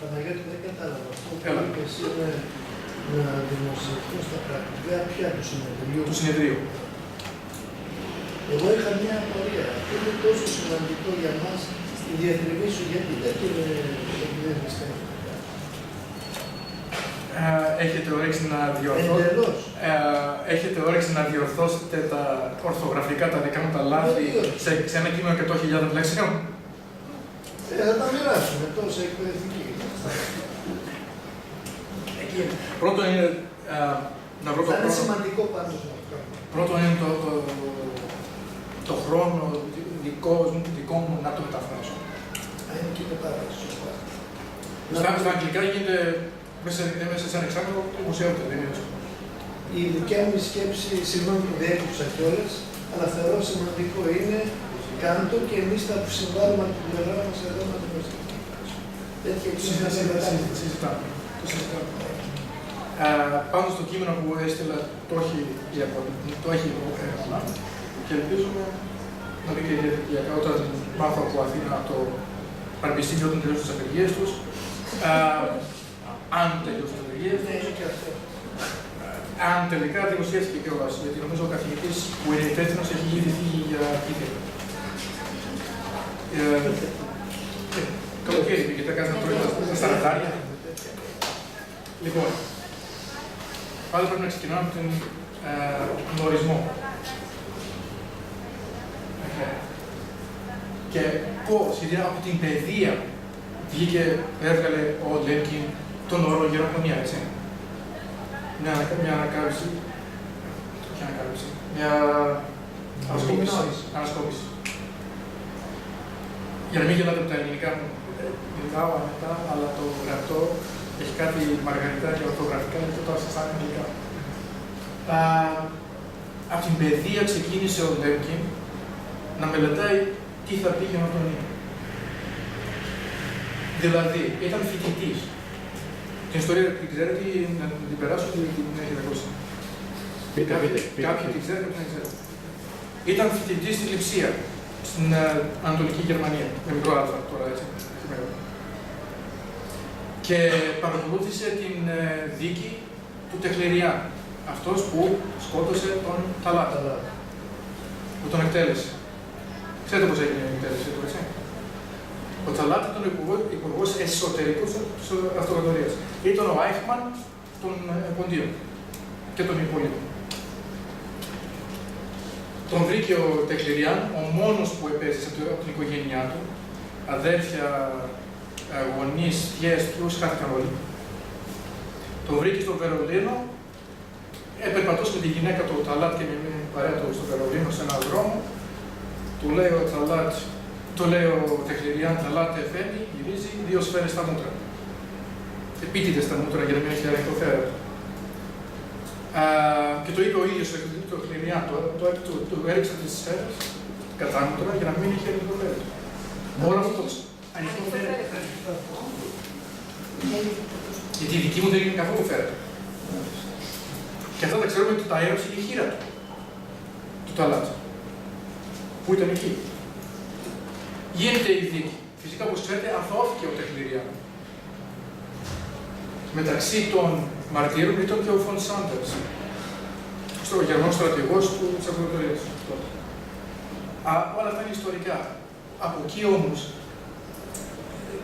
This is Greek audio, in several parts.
Παναγιώτη, δεν κατάλαβα. Αυτό που είπες είναι να δημοσιευτούν στα πρακτικά ποια του συνεδρίου. Του συνεδρίου. Εγώ είχα μια απορία. Αυτό είναι τόσο σημαντικό για μας η διατριβή σου γιατί δεν πιστεύω. Έχετε όρεξη να να διορθώσετε τα ορθογραφικά, τα δικά μου τα λάθη σε ένα κείμενο 100.000 λέξεων. Θα τα μοιράσουμε τόσο εκπαιδευτική. Πρώτο είναι να βρω το χρόνο. Είναι σημαντικό πάντως αυτό. Πρώτο είναι το χρόνο δικό μου να το μεταφράσω. Είναι και μετάφραση. Στα αγγλικά γίνεται μέσα σε ένα εξάμηνο δημοσιεύεται, δεν είναι εύκολο. Η δικιά μου σκέψη, συγγνώμη που διέκοψα κιόλας, αλλά θεωρώ σημαντικό είναι κάντο και εμείς θα συμβάλλουμε από την πλευρά μας εδώ να το προσθέσουμε. Τέτοια συζητάμε. Πάνω στο κείμενο που έστειλα το έχει εύκολα και ελπίζουμε να δει και διαδικτυακά όταν μάθω από Αθήνα από το Πανεπιστήμιο όταν τελειώσουν τις απεργίες τους. Αν τελειώσουν τις απεργίες τους. Αν τελικά δημοσιεύτηκε κιόλας, γιατί νομίζω ο καθηγητής που είναι υπεύθυνος έχει ήδη φύγει για ίδια. Καλοκαίρι πήγε, τα κάνει να τρώει στα ραντάρια. Λοιπόν, πάλι πρέπει να ξεκινάμε από τον γνωρισμό. Και πώς, γιατί από την παιδεία έβγαλε ο Λέμκιν τον όρο γεροκονία, έτσι. Μια ανακάλυψη. Μια ανασκόπηση. Για να μην γελάτε από τα ελληνικά μου, μιλάω μετά, αλλά το γραπτό έχει κάτι μαργαριτάρια ορθογραφικά, και το στα αγγλικά. Από την παιδεία ξεκίνησε ο Λέμκιν να μελετάει τι θα πήγαινε όταν είναι. Δηλαδή, ήταν φοιτητής. Την ιστορία την ξέρετε ή να την περάσω ή την έχετε ακούσει. Κάποιοι την ξέρετε, δεν ξέρετε. Ήταν φοιτητής στη Λειψία, στην Ανατολική Γερμανία. Με μικρό άλφα τώρα, έτσι. Και παρακολούθησε την δίκη του Τεχλεριάν. Αυτός που σκότωσε τον Ταλάτα, που τον εκτέλεσε. Ξέρετε πώς έγινε η εκτέλεση του, έτσι. Ο Ταλάτα ήταν ο υπουργός εσωτερικού της αυτοκρατορίας. Ήταν ο Άιχμαν των Ποντίων και των υπολείπων. Τον βρήκε ο Τεχλεριάν, ο μόνος που επέζησε από την οικογένειά του, αδέρφια, γονείς, γιες, ποιους χάθηκαν όλοι. Τον βρήκε στο Βερολίνο, περπατούσε με τη γυναίκα του Ταλάτ και με μια παρέα του στο Βερολίνο σε έναν δρόμο. Του λέει ο Ταλάτ, το λέει ο Τεχλεριάν, Ταλάτ εφένει, γυρίζει 2 σφαίρες στα μούτρα. Επίτηδες στα μούτρα για να μην έχει αρρεχτό θέραπο. Και το είπε ο ίδιος ο Τεχλεριάν, του έριξε τις σφαίρες κατά μούτρα για να μην έχει αρρεχτό θέραπο. Μόνο αυτό ανοιχτό θέραπο. Γιατί η δική μου δεν είναι καθόλου θέραπο. Και αυτά τα ξέρουμε ότι τα έρωψε η χείρα του Ταλάτ. Που ήταν εκεί. Γίνεται η δίκη. Φυσικά, όπως ξέρετε, αθώθηκε ο Τεχλεριάν. Μεταξύ των μαρτύρων ήταν και ο Φον Σάντερς, ο Γερμανός στρατηγός της αυτοκρατορίας. Όλα αυτά είναι ιστορικά. Από εκεί όμως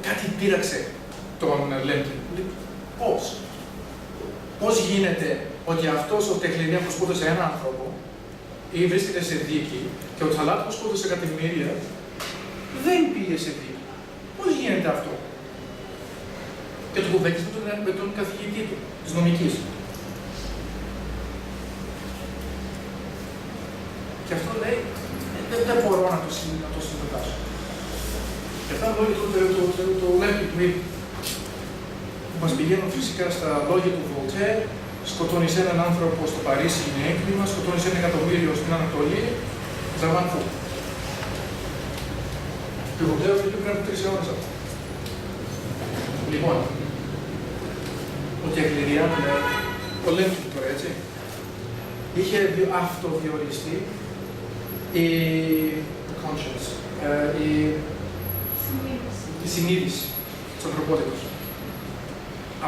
κάτι πείραξε τον Λέμκιν. Πώς. Πώς γίνεται ότι αυτός ο Τεχλεριάν που σκότωσε έναν άνθρωπο ή βρίσκεται σε δίκη και ο Ταλάτ που σκότωσε εκατομμύρια δεν πήγε σε δίκη. Πώς γίνεται αυτό. Και το κουβέντισε με τον καθηγητή του, της νομικής. Και αυτό λέει, δεν μπορώ να το συμμετάσχω. Και αυτά λόγια του Λέμκιν που είπε, που μας πηγαίνουν φυσικά στα λόγια του Βολτέρ, σκοτώνεις έναν άνθρωπο στο Παρίσι, είναι έγκλημα, σκοτώνεις 1 εκατομμύριο στην Ανατολή, Ζαβάν Φου. Και ο Βολτέρ το είπε πριν από 3 αιώνες αυτό. Λοιπόν, ο Τεχλεριάν, ο Λέμκιν τώρα, έτσι, είχε αυτοδιοριστεί η conscience, η συνείδηση της ανθρωπότητας.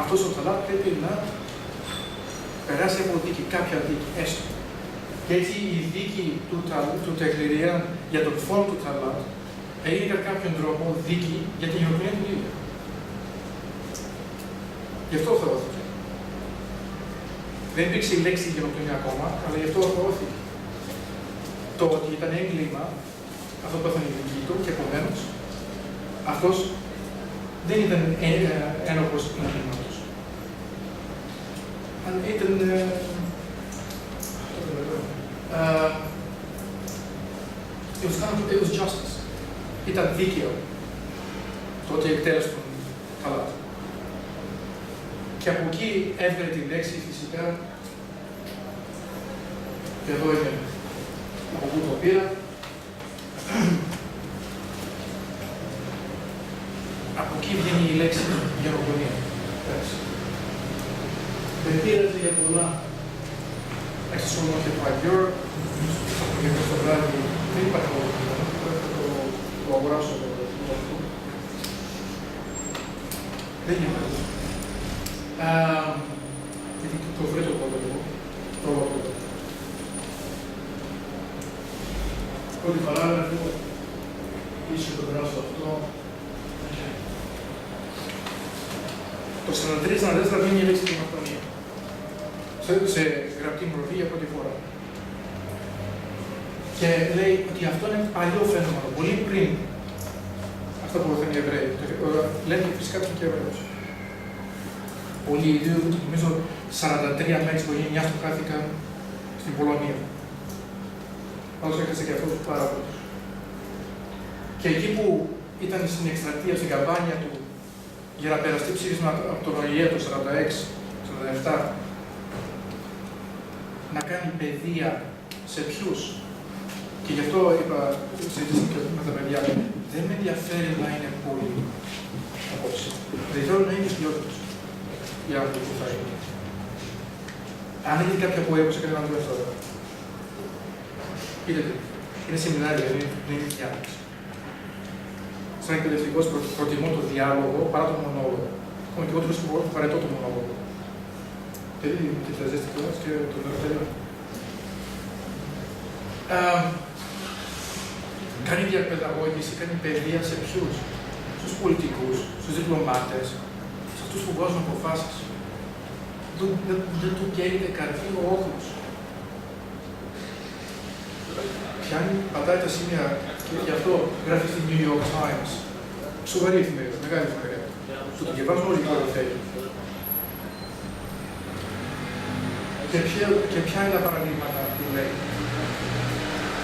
αυτός ο Ταλάτ πρέπει να περάσει από δίκη, κάποια δίκη, έστω. Και έτσι η δίκη του Τεκληριάν για τον φόνο του Ταλάτ έγινε κατά κάποιον τρόπο δίκη για την γενοκτονία του ίδιου. Γι' αυτό θεώθηκε. Δεν υπήρξε η λέξη γενοκτονία ακόμα, αλλά γι' αυτό θεώθηκε. Το ότι ήταν έγκλημα, αυτό που έφανε η δική του και επομένως, αυτός δεν ήταν ένοχος εγκλήματος. Αλλά ήταν it was justice. Ήταν δίκαιο το ότι εκτέλεσε τον Ταλάτ. Και από εκεί έβγαλε τη λέξη φυσικά, και εδώ είναι από πού το πήρα, από εκεί βγαίνει η λέξη γενοκτονία. Δεν πήραζε για πολλά. Έχεις όμως και το αγιόρ, και στο βράδυ δεν υπάρχει το αγοράσω το αυτό. Δεν είναι. Γιατί το βρει το πρώτο εγώ. Πρώτη παράγραφο, ίσως το γράψω αυτό. Το 43-44 βγαίνει η λέξη γενοκτονία. Σε γραπτή μορφή για πρώτη φορά. Και λέει ότι αυτό είναι παλιό φαινόμενο, πολύ πριν αυτό που ήταν οι Εβραίοι. Λένε φυσικά ότι είναι και Εβραίος. Πολλοί, νομίζω 43 μέλη της οικογένειάς του χάθηκαν στην Πολωνία. Πάντως έχασε και αυτός πάρα πολλούς. Και εκεί που ήταν στην εκστρατεία, στην καμπάνια του, για να περαστεί ψήφισμα από τον ΟΗΕ το 46-47, να κάνει παιδεία σε ποιους. Και γι' αυτό είπα, συζήτησα και με τα παιδιά, δεν με ενδιαφέρει να είναι πολύ απόψε. Δεν θέλω να είναι ποιότητας οι άνθρωποι που θα είναι. Αν έχει κάποια που έπωσε και να το αυτό. Είδατε, είναι σεμινάρια, δεν είναι διάλεξη. Σαν εκπαιδευτικός προτιμώ το διάλογο παρά το μονόλογο. Ακόμα και εγώ τέλος που παρετώ το μονόλογο. Δηλαδή, με τη φραζέστη κιόλας και το νεροτέλειο. Κάνει διαπαιδαγώγηση, κάνει παιδεία σε ποιους? Στους πολιτικούς, στους διπλωμάτες, σε αυτούς που βγάζουν αποφάσεις. Δεν του καίεται καρφί ο όχλος. Πιάνει, πατάει τα σημεία και γι' αυτό γράφει στη New York Times. Σοβαρή εφημερίδα, μεγάλη εφημερίδα. Που την διαβάζουν όλοι οι κορυφαίοι. Και ποια είναι τα παραδείγματα που λέει.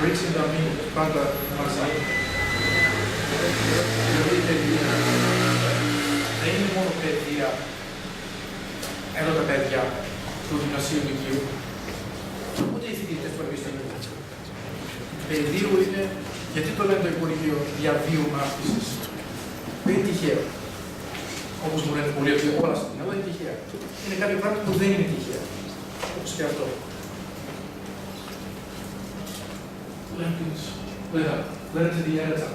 Ρίξε τα μήνυμα πάντα μαζί. Δηλαδή η παιδεία δεν είναι μόνο παιδεία, εδώ τα παιδιά του γυμνασίου λυκείου, ούτε οι φοιτητές του πανεπιστημίου. Παιδείου είναι, γιατί το λένε το Υπουργείο διαβίου μάθησης. Δεν είναι τυχαίο. Όπως μου λένε πολλοί, ότι όλα στην Ελλάδα είναι τυχαία. Είναι κάποια πράγματα που δεν είναι τυχαία. Όπως και αυτό. Λένε τη διάρετσα.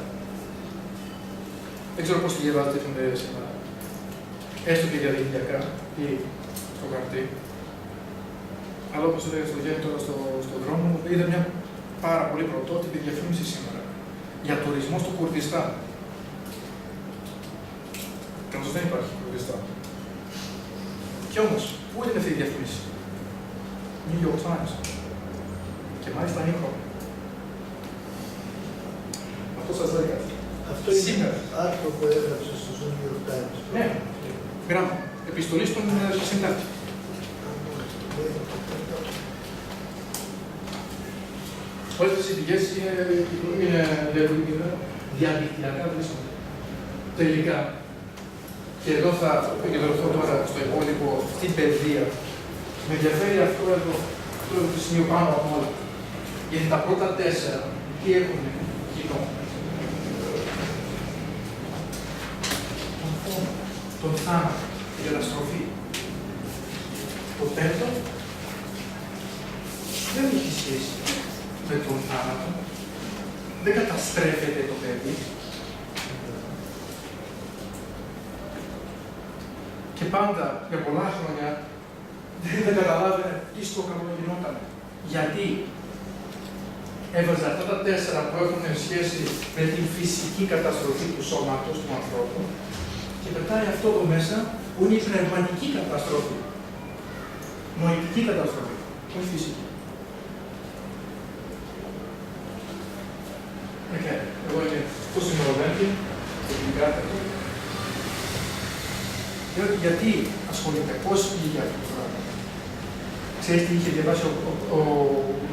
Δεν ξέρω πώς τη διαβάζετε εφημερίδες σήμερα. Έστω και διαδικτυακά ή στο χαρτί. Αλλά όπως έλεγα στο Γιάννη τώρα στον δρόμο μου, είδα μια πάρα πολύ πρωτότυπη διαφήμιση σήμερα για τουρισμό στο Κουρδιστάν. Καθώς δεν υπάρχει Κουρδιστάν. Κι όμως, πού είναι αυτή η διαφήμιση? New York Times. Και μάλιστα ανήχομαι. Αυτό σας λέει κάτι. Αυτό είναι άρθρο που έγραψε στο New York Times. Ναι, γράμμα. Επιστολή στον συντάκτη. Όλες τις πηγές είναι διαδικτυακά βρίσκονται. Τελικά. Και εδώ θα επικεντρωθώ τώρα στο υπόλοιπο, στην παιδεία. Με ενδιαφέρει αυτό εδώ, το σημείο πάνω από όλα. Γιατί τα πρώτα 4 τι έχουν κοινό? Τον φόνο, τον θάνατο, την καταστροφή. Το πέμπτο δεν έχει σχέση με τον θάνατο. Δεν καταστρέφεται το παιδί. Και πάντα για πολλά χρόνια δεν καταλάβαινε τι στο καλό γινόταν. Γιατί έβαζε αυτά τα 4 που έχουν σχέση με την φυσική καταστροφή του σώματος του ανθρώπου και πετάει αυτό εδώ μέσα που είναι η πνευματική καταστροφή. Νοητική καταστροφή, όχι φυσική. Εγώ είμαι το συνολέγγι, το συγκάτοικο. Γιατί ασχολείται, πώς πήγε αυτό το πράγμα. Ξέρεις τι είχε διαβάσει ο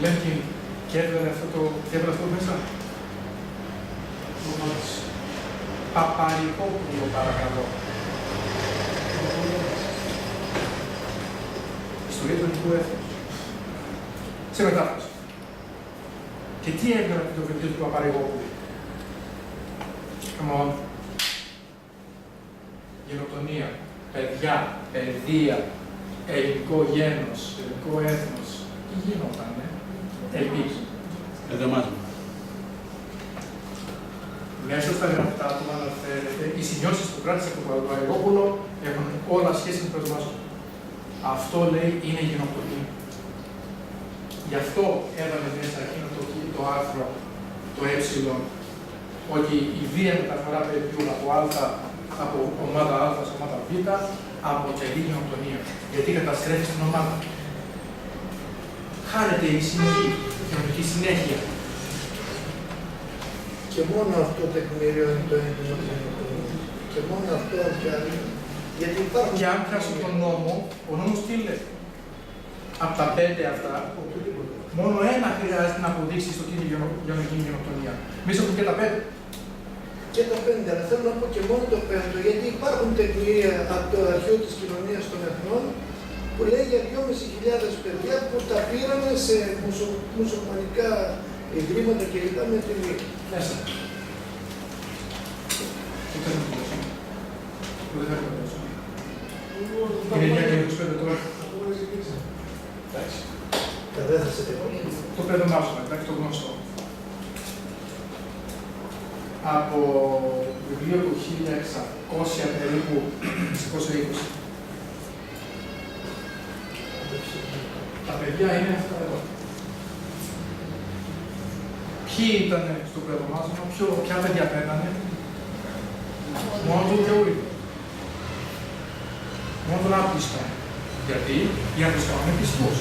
Λέμκιν και έβγαλε αυτό μέσα. Παπαρικόπουλο, παρακαλώ. Ιστορία του ελληνικού έθνους. Σε μετάφραση. Και τι έβγαλε από το βιβλίο του Παπαρικόπουλου. Come on. Γενοκτονία, παιδιά, παιδεία, ελληνικό γένος, ελληνικό έθνος. Τι γινότανε, ελπίζω. Μέσα στα γραφτά του αναφέρεται, οι σημειώσεις που κράτησε από τον Παπαρικόπουλο έχουν όλα σχέση με το προετοιμασμό. Αυτό λέει είναι γενοκτονία. Γι' αυτό έβαλε μέσα εκείνο το άρθρο, το ότι η βία μεταφορά παιδιού από ομάδα Α σε ομάδα Β αποτελεί γενοκτονία. Γιατί καταστρέφει την ομάδα. Χάνεται η συνοχή, η κοινωνική συνέχεια. Και μόνο αυτό τεκμηριώνει το έντονο γενοκτονία. Και μόνο αυτό πιάνει. Γιατί υπάρχουν. Και αν πιάσουν τον νόμο, ο νόμος τι λέει. Από τα 5 αυτά, μόνο ένα χρειάζεται να αποδείξει στο τι είναι για να γίνει γενοκτονία. Εμείς έχουμε και τα 5. Και τα 5, αλλά θέλω να πω και μόνο το 5, γιατί υπάρχουν τεκμήρια από το αρχείο της κοινωνίας των εθνών που λέει για 2.500 παιδιά που τα πήραν σε μουσουλμανικά ιδρύματα κλπ. Με την μύτη. Μέσα. Είναι 9 τώρα. Εντάξει. Κατέθεσε τίποτα. Το παιδομάζουμε, εντάξει, το γνωστό. Από βιβλίο του 1600 περίπου, 620. Τα παιδιά είναι αυτά εδώ. Ποιοι ήταν στο παιδομάζωμα, ποια παιδιά παίρνανε. Μόνο τον Γεωργίου. Μόνο τον άπλιστο. Γιατί οι άπλιστο είναι πιστούς.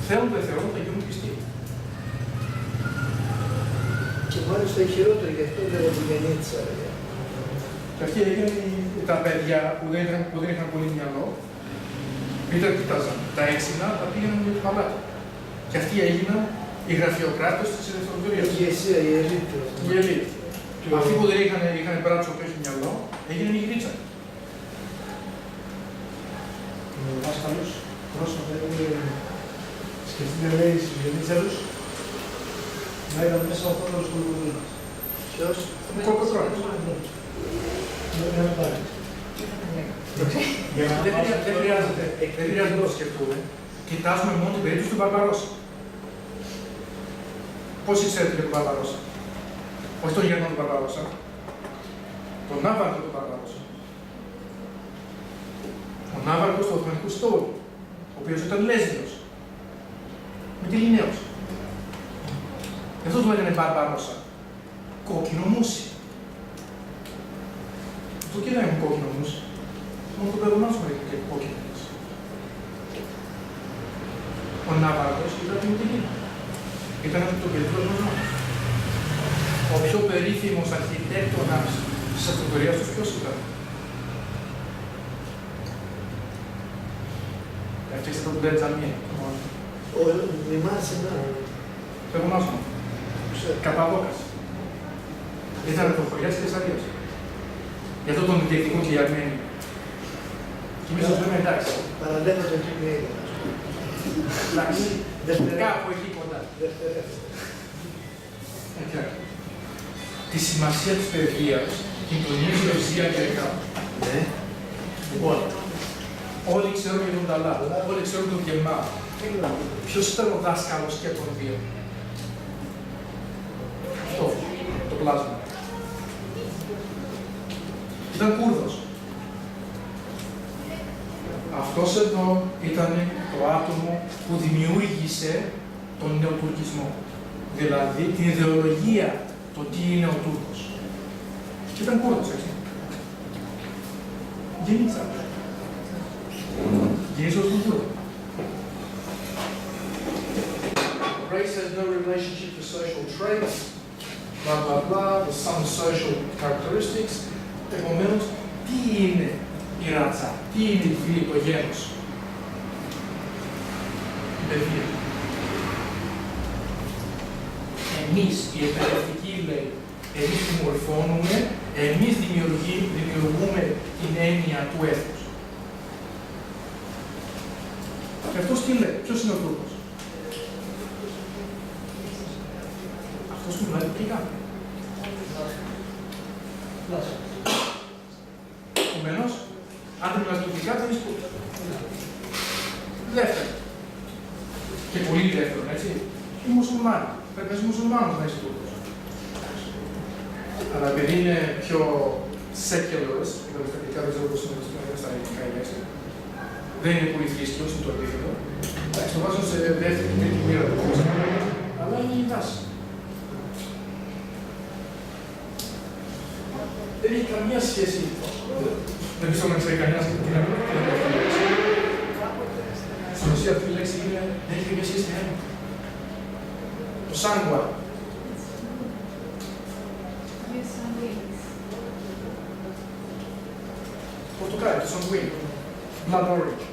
Θέλουν δεν θέλουν, θα γίνουν πιστοί. Και μάλιστα η χειρότερη, γι' αυτό λέγω την γεννήτησα. Και αυτοί έγιναν τα παιδιά που δεν είχαν πολύ μυαλό, μην τα κοιτάζαν. Τα έξινα τα πήγαιναν με το παλάτι. Και αυτοί έγιναν οι γραφειοκράτες της ελευθεροτηρίας. Η ηγεσία, η ελίτ. Η ελίτ. Αυτοί που δεν είχαν μπράτσο και όχι μυαλό, έγιναν η γρίτσα. Ο δάσκαλος πρόσφατα σκεφτείτε, λέει, στους γεννήτσαρους να ήταν μέσα ο χρόνος του κολοκοτρώνας. Ποιος? Ο κολοκοτρώνας. Δεν χρειάζεται να το σκεφτούμε. Κοιτάζουμε μόνο την περίπτωση του Μπαρμπαρόσα. Πόσοι ξέρετε για τον Μπαρμπαρόσα? Όχι τον Γερμανό του Μπαρμπαρόσα. Τον Ναύαρχο του Μπαρμπαρόσα. Ο Ναύαρχος του Οθωμανικού Στόλου, ο οποίος ήταν λέσβιος. Με τη Λινέως. Γι' αυτό του λέγανε Μπαρμπαρόσα. Κόκκινο μουσι. Αυτό και δεν είναι κόκκινο μουσι. Μόνο το παιδομάζουμε και κόκκινο μουσι. Ο Ναύαρχος ήταν με τη Λίνα. Ήταν το κεντρικό γνώμη. Ο πιο περίφημος αρχιτέκτονας της αυτοκρατορίας τους ποιος ήταν? Έφτιαξε τον Μπεντζαμίν. Ο Μημάς είναι. Το γνώσουμε. Καπαδόκας. Ήταν το χωριά της Θεσσαλίας. Γι' αυτό τον διεκδικούν και οι Αρμένοι. Και εμείς τους λέμε εντάξει. Παραλέγω το τι είναι. Εντάξει. Κάπου εκεί κοντά. Τη σημασία της παιδείας την τονίζει ο Ζία και κάπου. Ναι. Λοιπόν, όλοι ξέρουν για τον Ταλά, όλοι ξέρουν τον Κεμά. Ποιος ήταν ο δάσκαλος και των δύο? Αυτό, το πλάσμα. Ήταν Κούρδος. Αυτός εδώ ήταν το άτομο που δημιούργησε τον νεοτουρκισμό. Δηλαδή την ιδεολογία, το τι είναι ο Τούρκος. Και ήταν Κούρδος, έτσι. Γεννήτσα. Γεννήτσα ως τον Κούρδο. Race has no relationship to social traits, blah blah blah, with some social characteristics. Επομένως, τι είναι η ράτσα, τι είναι η φύλη, το γένος. Η παιδεία. Εμείς, οι εκπαιδευτικοί λέει, εμείς που μορφώνουμε, εμείς δημιουργούμε την έννοια του έθνους. Και αυτός τι λέει, ποιος είναι ο Τούρκος. Αυτός που μιλάει τουρκικά. Επομένως, αν δεν μιλάς τουρκικά, δεν είσαι Τούρκος. Δεύτερο. Και πολύ δεύτερο, έτσι. Οι μουσουλμάνοι. Πρέπει να είσαι μουσουλμάνος να είσαι Τούρκος. Αλλά επειδή είναι πιο seculars, τα περιστατικά δεν ξέρω πώς είναι στα ελληνικά η λέξη, δεν είναι πολύ θρήσκειος, είναι το αντίθετο. Εντάξει, το βάζω σε δεύτερη και τρίτη μοίρα του κόσμου, αλλά είναι η τάση. Δεν έχει καμία σχέση. Δεν πιστεύω να ξέρει κανένας την λέξη. Στην ουσία αυτή η λέξη δεν έχει καμία σχέση με ένα. Το σάνγκουα. Πορτοκάλι, το σανγκουίν. Blood orange.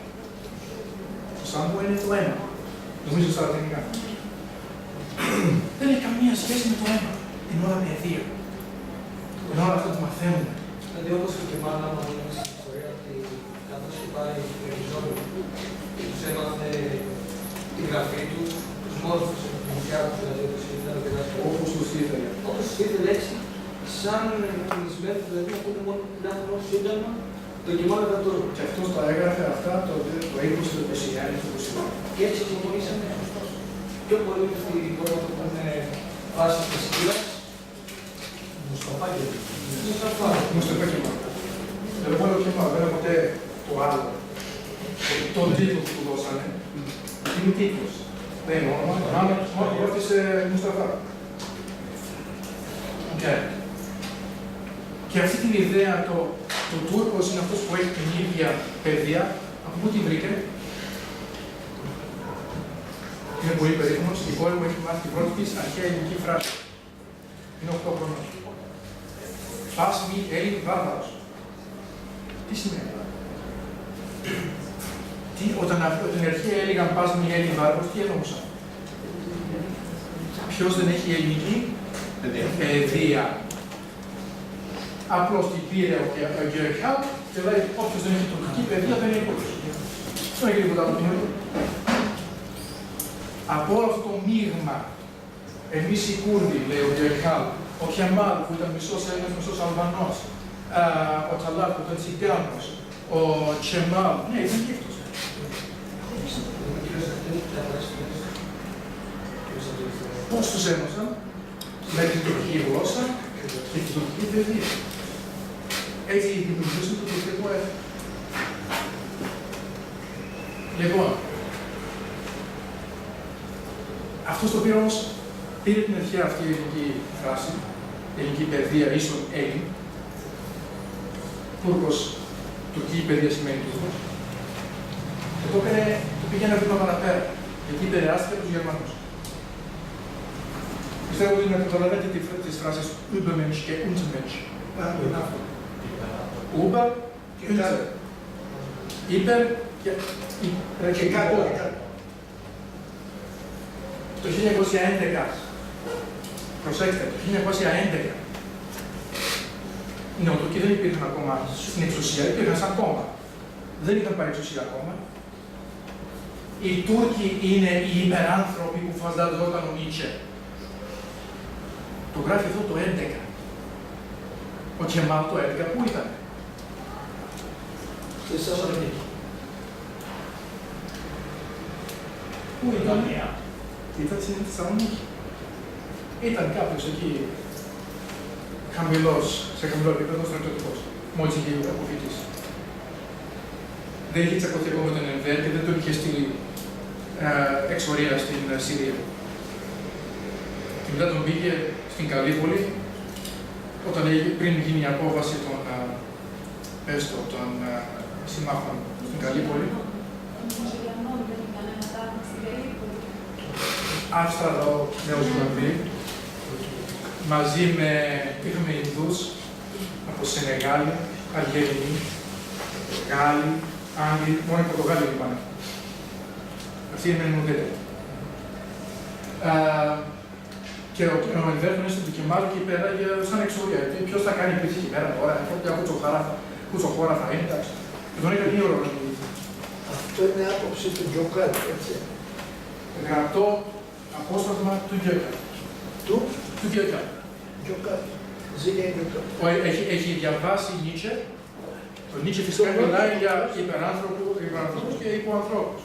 Το σάνγκουα είναι το αίμα. Νομίζω στα λατινικά. Δεν έχει καμία σχέση με το αίμα. Την ώρα παιδεία. Την ώρα αυτό που μαθαίνουμε. Δηλαδή, όπως και η μάνα μου είναι στην ιστορία ότι καθώς είχε πάει η Περιζόλου, τους έμαθε τη γραφή του, τους μόρφους από την δικιά του, δηλαδή όπως ήθελε και δάσκαλο. Όπως τους ήθελε. Όπως τους ήθελε έτσι, σαν κλεισμένο, δηλαδή να πούνε μόνο την άνθρωπο σύνταγμα, το κειμόνο ήταν το Και αυτός τα έγραφε αυτά το 20, το 21, το 21. Και έτσι προχωρήσαμε πιο πολύ στην πρώτη που είναι βάση της σκύλας. Μουσταφά και Μουσταφά και μάλλον. Δεν έχω άλλο κείμενο, δεν έχω ποτέ το άλλο. Τον τίτλο που του δώσανε, είναι τίτλος. Δεν είναι όνομα, μόνο ρώτησε Μουσταφά. Και αυτή την ιδέα, το Τούρκος είναι αυτός που έχει την ίδια παιδεία, από πού την βρήκε. Είναι πολύ περίφημος, η κόρη μου έχει μάθει την πρώτη της αρχαία ελληνική φράση. Είναι 8 χρονών. Πας μη Έλλην βάρβαρος. Τι σημαίνει. Όταν την αρχαία έλεγαν πας μη Έλλην βάρβαρος, τι εννοούσαν. Ποιος δεν έχει ελληνική παιδεία. Απλώς την πήρε ο Γκέρχαλ και λέει όποιος δεν έχει τουρκική παιδεία δεν είναι Τούρκος. Δεν έχει τίποτα άλλο κοινό. Από όλο αυτό το μείγμα, εμείς οι Κούρδοι, λέει ο Γκέρχαλ, ο Κεμάλ που ήταν μισός Έλληνας, μισός Αλβανός, ο Τσαλάκ που ήταν Τσιγκάνος, ο Τσεμάλ, ναι, ήταν και αυτός. Πώς τους ένωσαν, με την τουρκική γλώσσα και την τουρκική παιδεία. Έτσι δημιουργήσαν το τουρκικό έθνο. Λοιπόν, αυτός το πήρε όμως, πήρε την αρχαία αυτή η ελληνική φράση, ελληνική παιδεία ίσον Έλλην, Τούρκος, τουρκική παιδεία σημαίνει Τούρκος, και το πήγε ένα βήμα παραπέρα, γιατί επηρεάστηκε από τους Γερμανούς. Πιστεύω ότι να καταλαβαίνετε τις φράσεις Übermensch και Untermensch. Είναι αυτό. Uber και Unter. Υπερ και κάτω. Το 1911, προσέξτε, το 1911, οι νεοτουρκοί δεν υπήρχαν ακόμα στην εξουσία, υπήρχαν σαν κόμμα. Δεν ήταν παρεξουσία ακόμα. Οι Τούρκοι είναι οι υπεράνθρωποι που φανταζόταν ο Νίτσε. Το γράφει εδώ το 11. Ο Κεμάλ το 11 πού ήταν. Στη Θεσσαλονίκη. Πού ήταν. Ήταν στην Θεσσαλονίκη. Ήταν κάποιος εκεί χαμηλός, σε χαμηλό επίπεδο στρατιωτικός. μόλις είχε αποφοιτήσει. Δεν είχε τσακωθεί ακόμα με τον Ενδέρ και δεν τον είχε στείλει εξορία στην Συρία. Και μετά τον πήγε στην Καλύπολη, όταν πριν γίνει η απόβαση των συμμάχων στην Καλύπολη. Άμστραδο, νέος Γουαμπή, μαζί με, είχαμε Ινδούς από Σενεγάλη, Αλγερινοί, Γάλλοι, Άγγλοι, μόνο οι Πορτογάλοι είπανε. Αυτοί είναι ουδέτεροι. Και ο Ενδέρ στον Κεμάλ και πέραγε σαν εξορία. Ποιος θα κάνει πίθη εκεί πέρα τώρα, μια κουτσοχώρα θα είναι, εντάξει. Και τον έκανε 2 ώρα να μιλήσει. Αυτό είναι άποψη του Τζοκάτ, έτσι. Γραπτό απόσπασμα του Γκέκα. Του Γκέκα. Τζοκάτ. Ζήλια Γκέκα. Έχει διαβάσει Νίτσε. Το Νίτσε φυσικά μιλάει για υπεράνθρωπους και υποανθρώπους.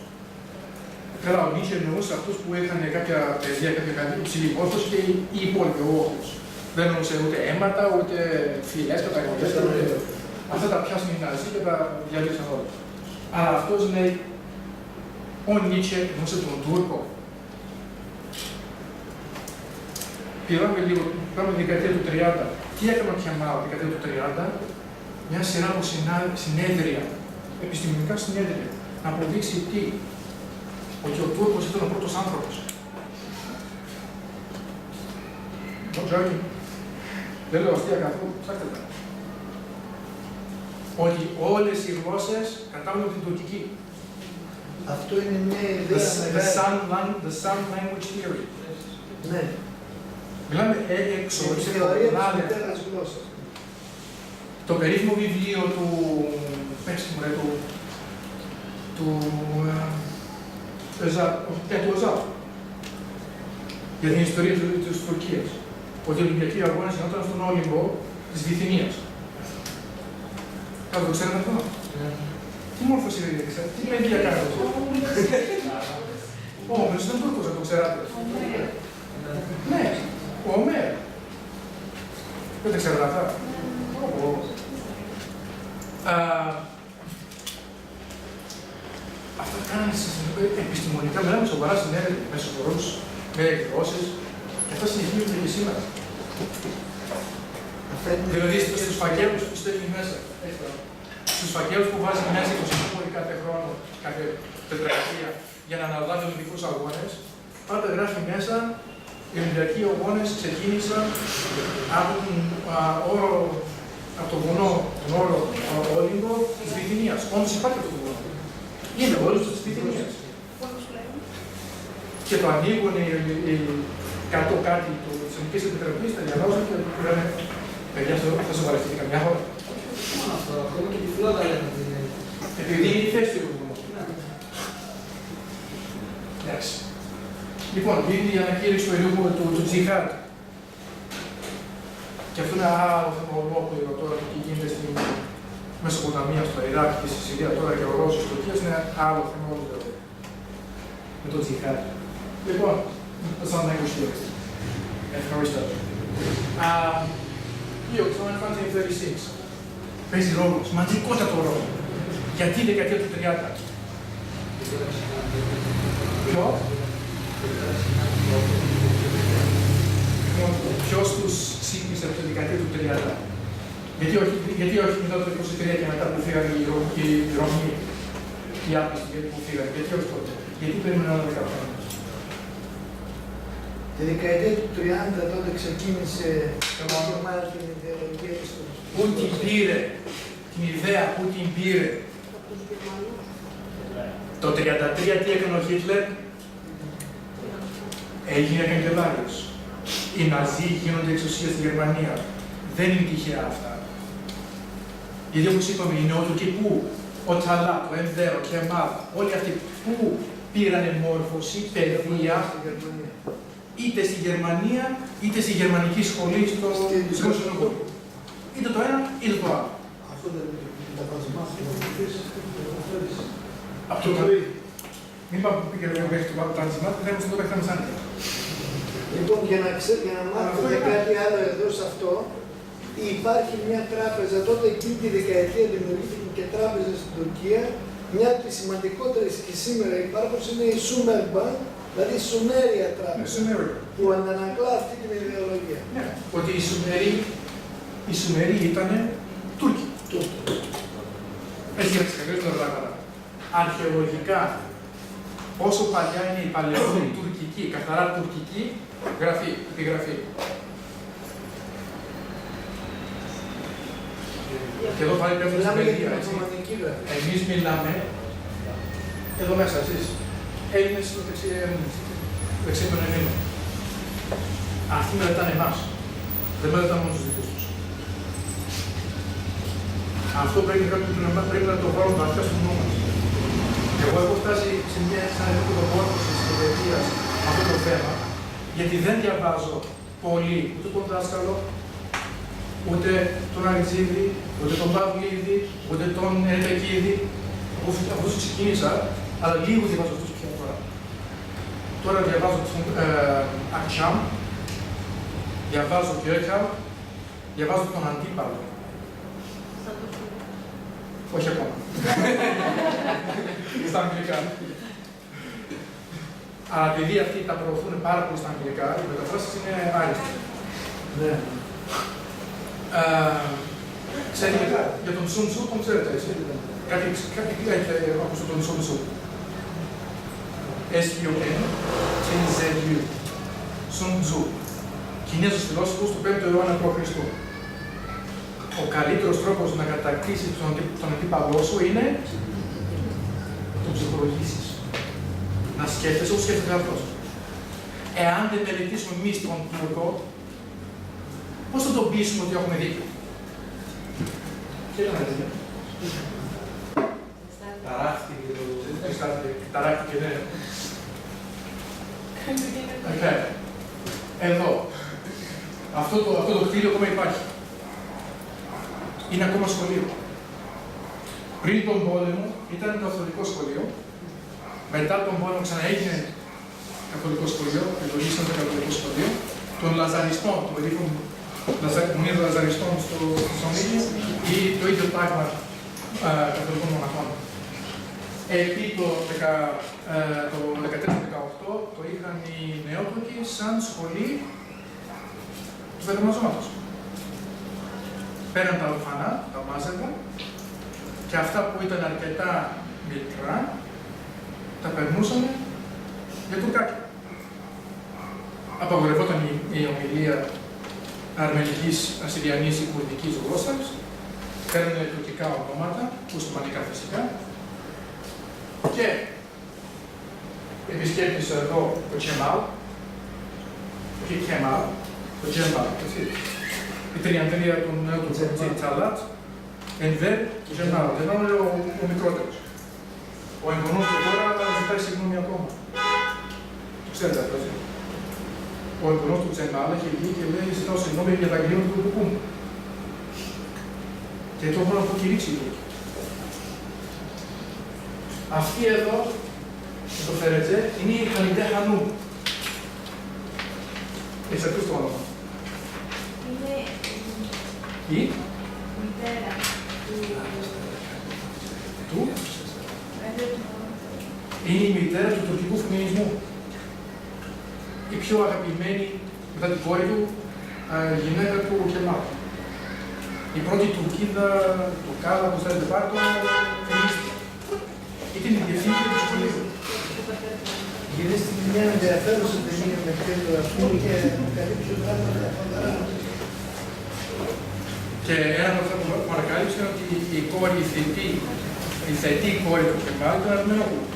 Καλά, ο Νίτσε εννοούσε αυτούς που είχαν κάποια παιδεία, κάποια υψηλή υπόσταση και οι υπόλοιποι όχλους. Δεν εννοούσε ούτε αίματα, ούτε φυλές, καταγωγές. Αυτά τα πιάσουν οι Ναζί και τα διαλύσαν όλα. Αλλά αυτός λέει, ο Νίτσε εννοούσε τον Τούρκο. Πήγαμε λίγο, πάμε τη δεκαετία του 30. Τι έκανε ο Κεμάλ τη δεκαετία του 30, μια σειρά από συνέδρια, επιστημονικά συνέδρια, να αποδείξει τι, ότι ο Τούρκος ήταν ο πρώτος άνθρωπος. No joking. Δεν λέω αστεία καθόλου, ψάχτε τα. Ότι όλες οι γλώσσες κατάγονται την τουρκική. Αυτό είναι μια ιδέα μεγάλη. The Sun Language Theory. Ναι. Μιλάμε έξω, η θεωρία της μητέρας γλώσσας. Το περίφημο βιβλίο του Εζάπ, για την ιστορία της Τουρκίας. Ότι οι Ολυμπιακοί Αγώνες γινόταν στον Όλυμπο της Βυθινίας. Κάτω το ξέρετε αυτό. Τι μόρφωση είναι, τι παιδεία κάνετε. Ο Όμερος ήταν Τούρκος, δεν το ξέρατε. Ναι, ο Ομέρ. Δεν τα ξέρετε αυτά. Αυτά κάνανε επιστημονικά, μιλάμε σοβαρά συνέδρια με σοβαρούς, με εκδόσεις, και αυτά συνεχίζονται και σήμερα. Δηλαδή στους φακέλους που στέλνει μέσα, στους φακέλους που βάζει μέσα 20 πόροι κάθε χρόνο, κάθε τετραετία, για να αναλάβει ολυμπικούς αγώνες, πάντα γράφει μέσα οι Ολυμπιακοί αγώνες ξεκίνησαν από το βουνό, τον όρο Όλυμπο της Βυθινίας. Όντως υπάρχει αυτό το βουνό. Είναι ο Όλυμπος της Βυθινίας. Και το ανοίγουν οι κάτω κάτι της Ελληνικής Επιτροπής, τα διαβάζουν και λένε παιδιά, θα σοβαρευτεί καμιά χώρα. Αυτό, ακόμα και τη φλότα λένε. Επειδή είναι η θέση του βουνού. Εντάξει. Λοιπόν, γίνεται η ανακήρυξη του ελίγου του Τζιχάντ. Και αυτό είναι άλλο θέμα ολόκληρο τώρα που γίνεται στην Μεσοποταμία, στο Ιράκ και στη Συρία τώρα και ο Ρώσος της Τουρκίας είναι άλλο θέμα ολόκληρο. Με το Τζιχάντ. Λοιπόν, το σαν να εγκοσχέριστε. Ευχαριστώ. Δύο, το Final Fantasy 36. Παίζει ρόλο, σημαντικότατο ρόλο. Γιατί η δεκαετία του 30. Ποιο? Ποιος τους σύγχυσε από τη δεκαετία του 30. Γιατί όχι μετά το 23 και μετά που φύγανε οι Ρωμοί, οι άπιστοι που φύγανε, γιατί όχι τότε. Γιατί περίμενε άλλα 10 χρόνια. Τη δεκαετία του 30 τότε ξεκίνησε το μάλλον την ιδεολογία της του. Πού την πήρε, την ιδέα, πού την πήρε. Το 33 τι έκανε ο Χίτλερ, έγινε καγκελάριος. Οι Ναζί γίνονται εξουσία στη Γερμανία. Δεν είναι τυχαία αυτά. Γιατί όπως είπαμε, οι νεότουρκοι πού, ο Ταλά, ο Ενδέρ, ο Κεμάλ, όλοι αυτοί πού πήρανε μόρφωση, παιδεία, είτε στη Γερμανία, είτε στη γερμανική σχολή στο Δημοσιονομικό. Είτε το ένα, είτε το άλλο. Αυτό δεν είναι τα παζημάτια του Από το μην πάμε που πήγε μέχρι το παζημάτια, δεν έχουμε στο παίχταμε σαν. Λοιπόν, για να μάθετε κάτι άλλο εδώ σε αυτό, υπάρχει μια τράπεζα, τότε εκείνη τη δεκαετία δημιουργήθηκε και τράπεζα στην Τουρκία. Μια από τις σημαντικότερες και σήμερα υπάρχουσες είναι η Sumer Bank, δηλαδή η Σουμέρια τράπεζα, που αντανακλά αυτή την ιδεολογία. Ναι, ότι οι Σουμεροί ήταν Τούρκοι. Έτσι για τις καλύτερα πράγματα. Αρχαιολογικά, όσο παλιά είναι η παλαιότερη τουρκική, καθαρά τουρκική επιγραφή. Και εδώ πάλι πρέπει να μιλάμε έτσι. Εμείς μιλάμε, εδώ μέσα εσείς, Έλληνες δεξί των Ελλήνων. Αυτοί μελετάνε εμάς. Δεν μελετάνε μόνο τους δικούς τους. Αυτό πρέπει να το βάλουν βαθιά στο νου μας. Εγώ έχω φτάσει σε ένα επίπεδο πόρτωσης της παιδείας αυτό το θέμα, γιατί δεν διαβάζω πολύ ούτε τον δάσκαλο, ούτε τον Αριτζίδη, ούτε τον Παυλίδη, ούτε τον Ερτακίδη. Από αυτούς ξεκίνησα, αλλά λίγο διαβάζω αυτούς πια τώρα. Τώρα διαβάζω τον Ακτσάμ, διαβάζω Γκέρχαλ, διαβάζω τον Αντίπαλο. Όχι ακόμα. Στα αγγλικά. Αλλά επειδή αυτοί τα προωθούν πάρα πολύ στα αγγλικά, οι μεταφράσεις είναι άριστες. Ναι. Ξέρετε, για τον Sun Tzu τον ξέρετε, έτσι. Κάτι έχετε ακούσει τον Sun Tzu. S-U-N-T-Z-U. Sun Tzu. Κινέζος φιλόσοφος του 5ου αιώνα π.Χ. Ο καλύτερος τρόπος να κατακτήσεις τον αντίπαλό σου είναι να τον ψυχολογήσεις. Να σκέφτεσαι όπως σκέφτεται αυτός. Εάν δεν μελετήσουμε εμείς τον Τούρκο, πώς θα τον πείσουμε ότι έχουμε δίκιο. Τι ήταν δίκιο. Ταράχτηκε, ναι. Εδώ. Αυτό το κτίριο ακόμα υπάρχει. Είναι ακόμα σχολείο. Πριν τον πόλεμο ήταν καθολικό σχολείο. Μετά τον πόλεμο ξαναέγινε καθολικό σχολείο, ευλογήσαν το καθολικό σχολείο. Των Λαζαριστών, των περίφημων Λαζαριστών στο Σονίδιο ή το ίδιο πράγμα καθολικών μοναχών. Επί το 14-18 το είχαν οι Νεότουρκοι σαν σχολή του Βερεμαζώματος. Πέραν τα ορφανά, τα μάζευα, και αυτά που ήταν αρκετά μικρά, τα περνούσαμε για τουρκάκια. Απαγορευόταν η ομιλία αρμενικής, ασσυριανής ή κουρδικής γλώσσας, παίρνανε τουρκικά ονόματα, ουστουμανικά φυσικά, και επισκέπτης εδώ το Κεμάλ, όχι Κεμάλ, το Κεμάλ, έτσι. Η τριαντρία του νέου του Τσαλάτ, εν δε Κεμάλ, δεν είναι ο μικρότερος. Ο εγγονός του τώρα θα ζητάει συγγνώμη ακόμα. Το ξέρετε αυτό, έτσι. Ο εγγονός του Τσεμάλ έχει βγει και λέει: ζητάω συγγνώμη για τα αγγλία του κουκού μου. Και το έχουν αποκηρύξει οι Τούρκοι. Αυτή εδώ, το Φερετζέ, είναι η Χαλιντέ Χανού. Έχεις ακούσει το όνομα. Είναι Η μητέρα του. Είναι η μητέρα του τουρκικού φεμινισμού. Η πιο αγαπημένη, μετά την κόρη του, γυναίκα του Κεμάλ. Η πρώτη Τουρκίδα, του Κάλα, που θέλετε πάρει, το φεμινίστηκε. Ήταν η διευθύντρια του σχολείου. Γυρίστηκε μια ενδιαφέρουσα ταινία με τέλο αυτού και καλύψει πράγματα φοβερά. Και ένα από αυτά που ανακάλυψε είναι ότι η κόρη, η θετή κόρη του Κεμάλ ήταν Αρμενόπουλο.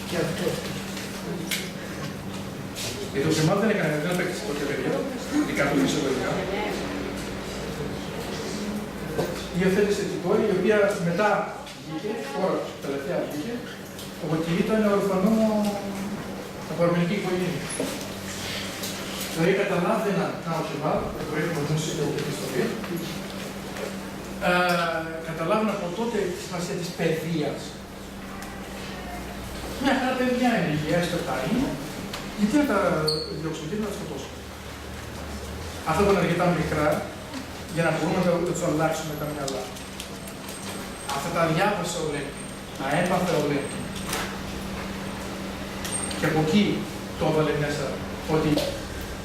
Και αυτό. Γιατί ο Κεμάλ δεν έπαιξε στο κεφαλαίο, ειδικά του φυσιολογικά. Υιοθέτησε την κόρη, η οποία μετά βγήκε, τώρα τελευταία βγήκε, ότι ήταν ορφανό από αρμενική οικογένεια. Δηλαδή καταλάβαιναν να ο Κεμάλ, το έχουμε γνώσει και την ιστορία, καταλάβαιναν από τότε τη σημασία της παιδείας. Μια χαρά παιδιά είναι υγεία, έστω τα είναι, γιατί να τα διώξουν και να τα σκοτώσουν. Αυτά ήταν αρκετά μικρά, για να μπορούμε να τους αλλάξουμε τα μυαλά. Αυτά τα διάβασε ο Λένιν, τα έπαθε ο Λένιν. Και από εκεί το έβαλε μέσα ότι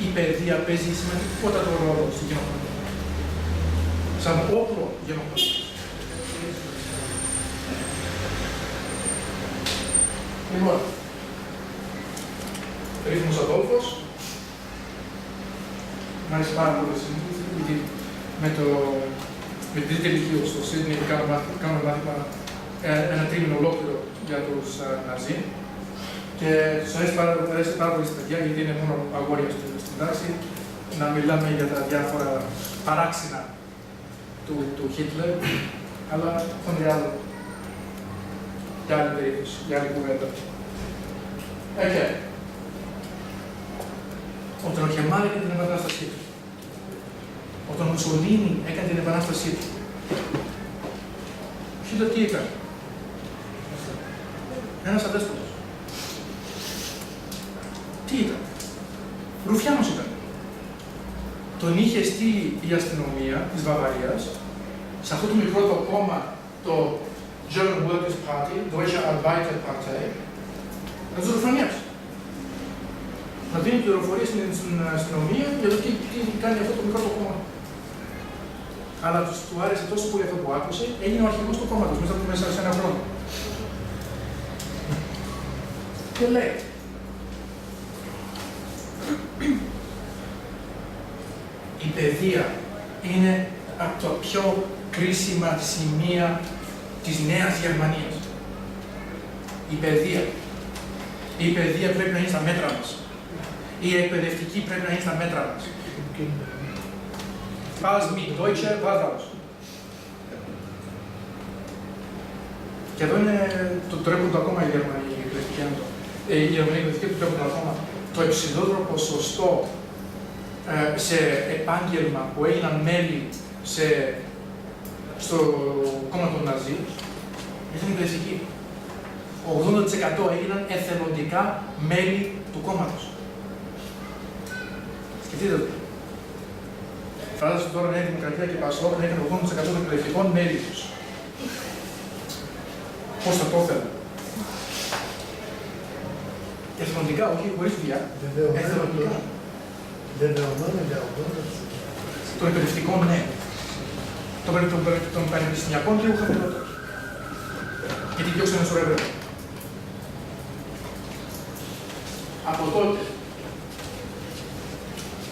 η παιδεία παίζει σημαντικότατο ρόλο στην γενοκτονία. Σαν όπλο γενοκτονίας. Λοιπόν, Ρίθμος Αδόλφος. Μ' αρέσει πάρα πολύ γιατί με την τρίτη ηλικία στο Σίδνεϊ κάνουμε μάθημα ένα τρίμηνο ολόκληρο για τους Ναζί. Και τους αρέσει πάρα πολύ στα παιδιά, γιατί είναι μόνο αγόρια στην τάξη, να μιλάμε για τα διάφορα παράξενα του Χίτλερ, αλλά αυτό είναι άλλο. Για άλλη περίπτωση, για άλλη κουβέντα. Okay. Όταν ο Κεμάλ έκανε την επανάστασή του, όταν ο Μουσολίνι έκανε την επανάστασή του, Χίτλερ τι έκανε? Ένας αδέσποτος. Τι ήταν? Ρουφιάνος ήταν. Τον είχε στείλει η αστυνομία της Βαβαρίας σε αυτό το μικρό το κόμμα, το German Workers' Party, Deutsche Arbeiterpartei, να τους ρουφιανιάσει. Να δίνει πληροφορίες στην αστυνομία για το τι κάνει αυτό το μικρό το κόμμα. Αλλά του άρεσε τόσο πολύ αυτό που άκουσε, έγινε ο αρχηγός του κόμματος μέσα σε ένα χρόνο. Και λέει, η παιδεία είναι από τα πιο κρίσιμα σημεία της Νέας Γερμανίας. Η παιδεία. Η παιδεία πρέπει να είναι στα μέτρα μας. Η εκπαιδευτική πρέπει να είναι στα μέτρα μας. Was mit Deutsche war raus. Και εδώ είναι το τρέπονται ακόμα οι Γερμανοί εκπαιδευτικοί. Οι Γερμανοί εκπαιδευτικοί του τρέπονται ακόμα. Το υψηλότερο ποσοστό σε επάγγελμα που έγιναν μέλη στο κόμμα των Ναζί ήταν εκπαιδευτικοί. 80% έγιναν εθελοντικά μέλη του κόμματος. Σκεφτείτε το. Φαντάζομαι τώρα Νέα Δημοκρατία και Πασόκ να είχαν 80% των εκπαιδευτικών μέλη τους. Πώς θα το ήθελα? Εθελοντικά, όχι χωρίς δουλειά. Εθελοντικά. Δεδομένο για 80%. Των εκπαιδευτικών, ναι. Των πανεπιστημιακών και εγώ χαμηλότερο. Γιατί διώξανε ένα σωρό ευρώ. Από τότε.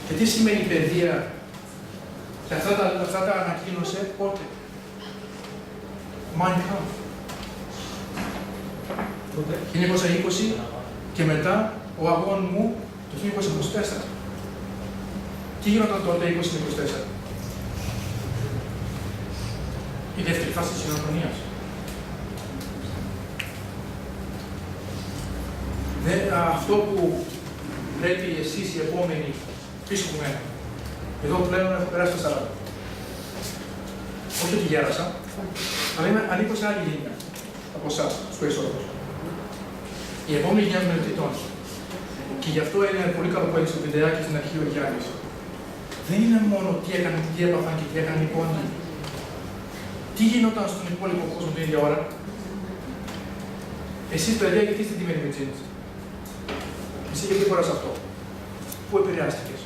Και τι σημαίνει παιδεία? Και αυτά τα ανακοίνωσε πότε? Mein Kampf. 1920 και μετά ο αγών μου το 1924. Τι γινόταν τότε 20-24? Η δεύτερη φάση της γενοκτονίας. Αυτό που πρέπει εσείς οι επόμενοι πίσω από μένα. Εδώ πλέον έχω περάσει τα 40. Όχι ότι γέρασα, αλλά ανήκω σε άλλη γενιά από εσάς, τους περισσότερους. Η επόμενη γενιά των μελετητών. Και γι' αυτό είναι πολύ καλό που έδειξε το βιντεάκι στην αρχή ο Γιάννης. Δεν είναι μόνο τι έκανε, τι έπαθαν και τι έκανε οι πόνοι. Τι γινόταν στον υπόλοιπο κόσμο την ίδια ώρα. Εσείς, παιδιά, γιατί είστε τιμένοι με τζίνες? Εσύ γιατί φοράς αυτό? Πού επηρεάστηκες?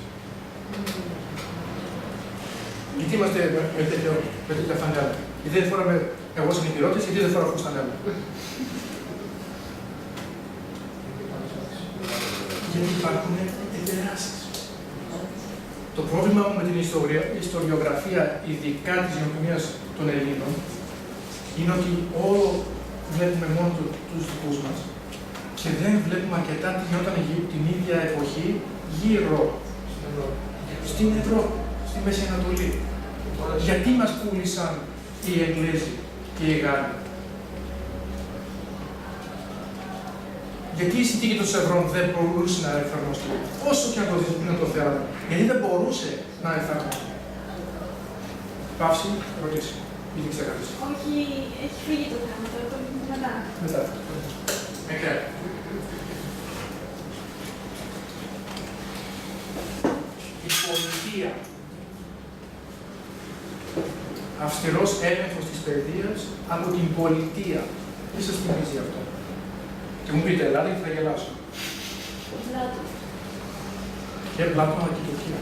Γιατί είμαστε με τέτοια φανέλα? Γιατί δεν φοράμε εγώ σαν υπηρώτης, γιατί δεν φοράω αυτό φανέλα? Γιατί υπάρχουν επηρεάσεις. Το πρόβλημα μου με την ιστοριογραφία, ειδικά της γενοκτονίας των Ελλήνων, είναι ότι όλο βλέπουμε μόνο τους δικούς μας και δεν βλέπουμε αρκετά τι γινόταν την ίδια εποχή γύρω στην Ευρώπη, στη Μέση Ανατολή. Γιατί μας πούλησαν οι Εγγλέζοι και οι Γάλλοι? Γιατί η συνθήκη των Σευρών δεν μπορούσε να εφαρμοστεί, όσο και αν το θέλαμε? Γιατί δεν μπορούσε να εφαρμοστεί? Παύση, ρωτήσει. Ή την ξέχασες? Όχι, έχει φύγει το θέμα, το μετά. Μετά. Η πολιτεία. αυστηρός έλεγχος της παιδείας από την πολιτεία. Τι σας θυμίζει αυτό? Και μου πείτε Ελλάδα και θα γελάσω. Πλάτων. Και Πλάτων αλλά και Τουρκία.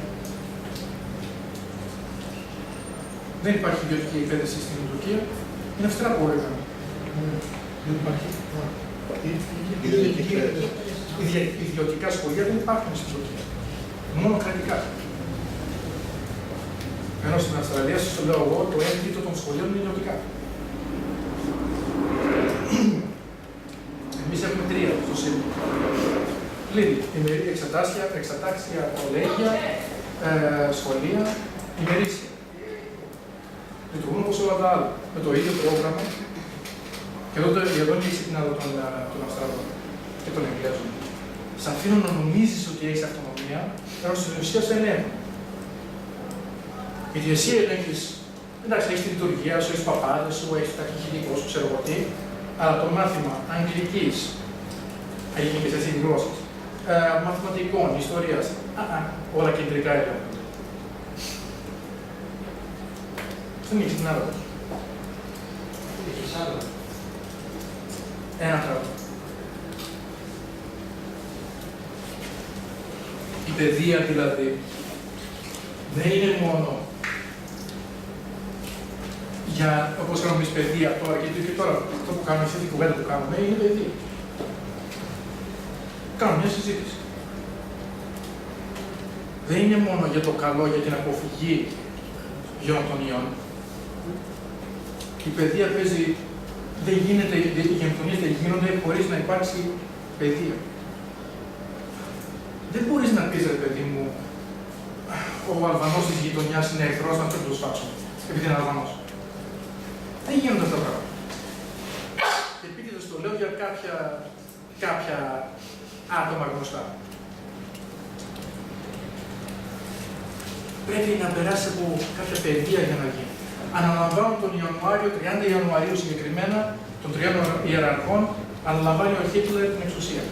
Δεν υπάρχει ιδιωτική εκπαίδευση στην Τουρκία. Είναι αυστηρά που έλεγαν. Δεν υπάρχει. Ιδιωτικά σχολεία δεν υπάρχουν στην Τουρκία. Μόνο κρατικά. Ενώ στην Αυστραλία, σας το λέω εγώ, το 1/3 των σχολείων είναι ιδιωτικά. Εμείς έχουμε 3 στο σύνολο. Πλήρη, εξατάξια, κολέγια, σχολεία, ημερήσια. Λειτουργούν όπως όλα τα άλλα. Με το ίδιο πρόγραμμα. Και εδώ είναι η ξυπνάδα των Αυστραλών και των Εγγλέζων. Σε αφήνουν να νομίζεις ότι έχεις αυτονομία, ενώ στην ουσία δεν είναι. Γιατί εσύ ελέγχεις, εντάξει, έχεις τη λειτουργία σου, έχεις παπάδες σου, έχεις τα ηχητικό σου, ξέρω εγώ τι, αλλά το μάθημα αγγλικής, αγγλικές έτσι γλώσσες, μαθηματικών, ιστορίας, όλα κεντρικά ελέγχονται. Δεν έχεις την άλλο. Έχεις άλλο. Ένα τρόπο. Η παιδεία δηλαδή δεν είναι μόνο για, όπως κάνουμε εμείς παιδεία τώρα και τώρα, αυτό που κάνουμε, αυτή την κουβέντα που κάνουμε, είναι παιδεία. Κάνουμε μια συζήτηση. Δεν είναι μόνο για το καλό, για την αποφυγή γενοκτονιών. Η παιδεία παίζει, δεν γίνεται, οι γενοκτονίες δεν γίνονται χωρίς να υπάρξει παιδεία. Δεν μπορείς να πεις, ρε παιδί μου, ο Αλβανός της γειτονιάς είναι εχθρός, να τον σπάσουμε, επειδή είναι Αλβανός. Δεν γίνονται αυτά τα πράγματα. Και επίτηδες το λέω για κάποια άτομα γνωστά. Πρέπει να περάσει από κάποια παιδεία για να γίνει. Αναλαμβάνουν τον Ιανουάριο, 30 Ιανουαρίου συγκεκριμένα, των 30 ιεραρχών, αναλαμβάνει ο Χίτλερ την εξουσία.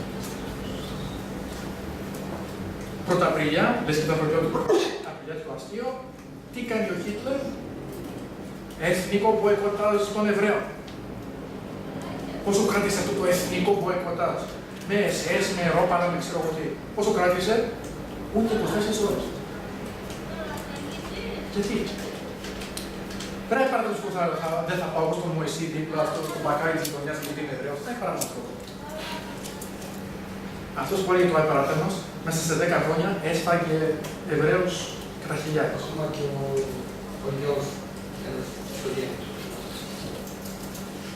Πρωταπριλιά, λες και τα πρωταπριλιάτικο αστείο, τι κάνει ο Χίτλερ? Εθνικό μποϊκοτάζ των Εβραίων. Πόσο κράτησε αυτό το εθνικό μποϊκοτάζ? Με SS, με ρόπαλα, με ξέρω εγώ τι. Πόσο κράτησε? Ούτε 24 ώρες. Γιατί? Πρέπει παραδείγματος που δεν θα πάω όπως τον Μωυσή δίπλα στο μπακάρι της γειτονιάς γιατί είναι Εβραίος. Δεν έχει παράδειγμα αυτό. Αυτός που έλεγε το Άι Παράπαινος, μέσα σε 10 χρόνια έσφαγε Εβραίους κατά χιλιάδες. Ακόμα και ο γιος ένας οικογένειας.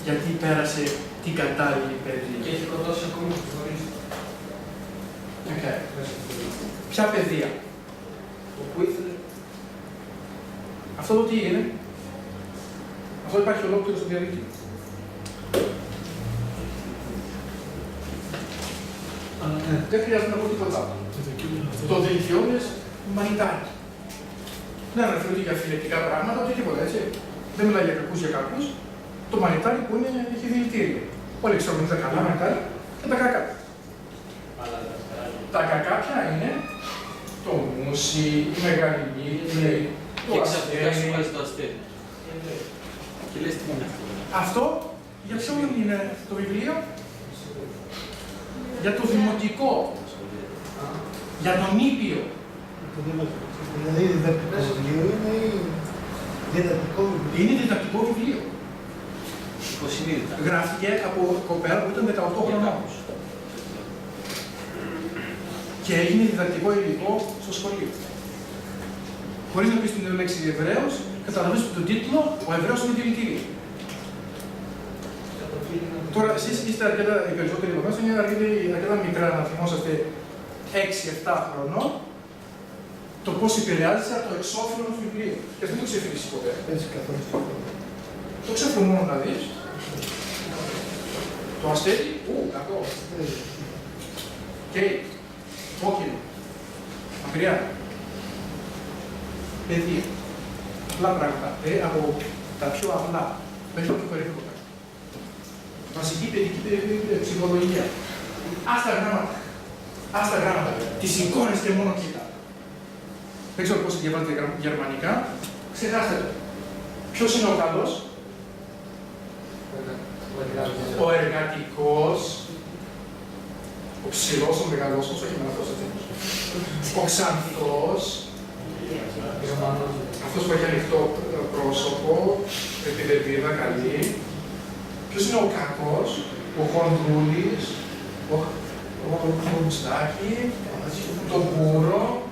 Γιατί πέρασε την κατάλληλη παιδεία. Και έχει προδώσει ακόμη τους γνωρίζει. Okay. Ποια παιδεία? Όπου ήθελε. Αυτό το τι είναι? Αυτό υπάρχει ολόκληρο στο διαδίκτυο. Δεν χρειάζεται να πω τίποτα. Το δελτιώνες μανιτάκι. Δεν αναφέρονται για φιλετικά πράγματα, ούτε τίποτα, έτσι. Δεν μιλάει για κακούς για κακούς. Το μανιτάρι που είναι, έχει δηλητήριο. Όλοι ξέρουμε τα καλά μανιτάρι και τα κακά. Τα κακά ποια είναι? Το μουσι, η μεγάλη μύτη, το αστέρι. Το αστέρι. Και λες τι είναι αυτό. Αυτό για ποιον είναι το βιβλίο? Για το δημοτικό. Για τον ήπιο. Δηλαδή διδακτικό βιβλίο είναι ή διδακτικό βιβλίο? Είναι διδακτικό βιβλίο. Υποσυνείδητα. Γράφτηκε από κοπέλα που ήταν 18 χρονών. Και έγινε διδακτικό υλικό στο σχολείο. Χωρίς να πεις την λέξη Εβραίος, καταλαβαίνεις τον τίτλο, ο Εβραίος είναι δηλητήριο. Τώρα, εσείς είστε αρκετά, οι περισσότεροι από εμάς είναι αρκετά μικρά να θυμόσαστε 6-7 χρονών το πώς επηρεάζεται από το εξώφυλλο του βιβλίου. Και αυτό δεν το ξεφύγεις ποτέ. Έτσι καθόλου. Το ξέφυλλο μόνο να δεις. Το αστέρι, κακό. Και κόκκινο. Μακριά. Παιδεία. Απλά πράγματα. Από τα πιο απλά μέχρι το πιο περίπλοκα. Βασική παιδική ψυχολογία. Άστα γράμματα. Άστα γράμματα. Τις εικόνες και μόνο κοίτα. Δεν ξέρω πώς διαβάζετε γερμανικά. Ξεχάστε το. Ποιος είναι ο καλός? Ο εργατικός, ο ψηλός, ο μεγαλός, όχι με αυτός, ο ξανθός, αυτός που έχει ανοιχτό πρόσωπο, επιδελβίδα καλή. Ποιος είναι ο κακός? Ο χοντρούλης, ο χοντστάκι, το μπούρο,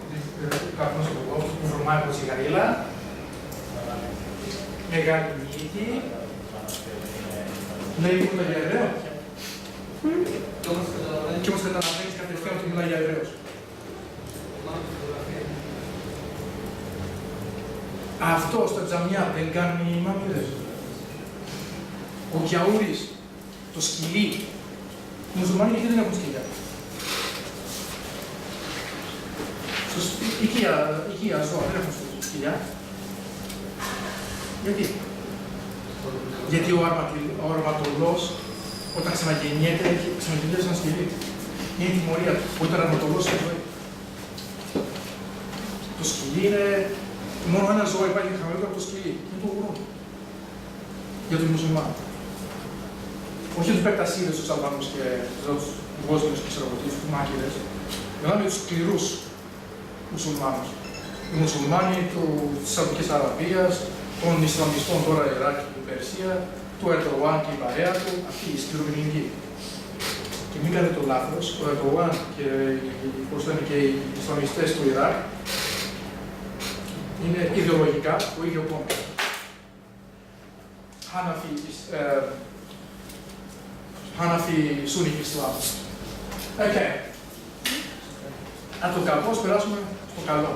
καπνός από το κόφτο, που βρωμάει από τσιγαρίλα, μεγάλη μύτη. Λέει τίποτα για Εβραίο. Και όμως καταλαβαίνεις κατευθείαν ότι μιλάει για Εβραίους. Αυτό στα τζαμιά δεν κάνουν οι ημάμιδες. Ο Γιαούρης, το σκυλί. Οι μουσουλμάνοι γιατί δεν έχουν σκυλιά? Οικία ζώα δεν έχουν σκυλιά. Γιατί? Γιατί ο αρματολός όταν ξαναγεννιέται έχει ξαναγεννιέται σαν σκυλί. Είναι η τιμωρία του. Όταν ο αρματολός έχει ζωή. Το σκυλί είναι. Μόνο ένα ζώο υπάρχει χαμηλότερο από το σκυλί. Είναι το γουρούν. Για τους μουσουλμάνους. Όχι τους πεκτασίδες, τους Αλβανούς και τους Βόσνιους και τους Μάκηδες. Μιλάμε για τους σκληρούς μουσουλμάνους. Οι μουσουλμάνοι της Σαουδικής Αραβίας, των Ισλαμιστών τώρα Ιράκ και Περσία, του Ερντογάν και η παρέα του, αυτή η σκληρομυλληνική. Και μην κάνετε το λάθος, ο Ερντογάν και οι Ισλαμιστές του Ιράκ είναι ιδεολογικά το ίδιο κόμμα. Χάναφι Σούνικ Ισλάμ. Okay. Από το κακό, περάσουμε στο καλό.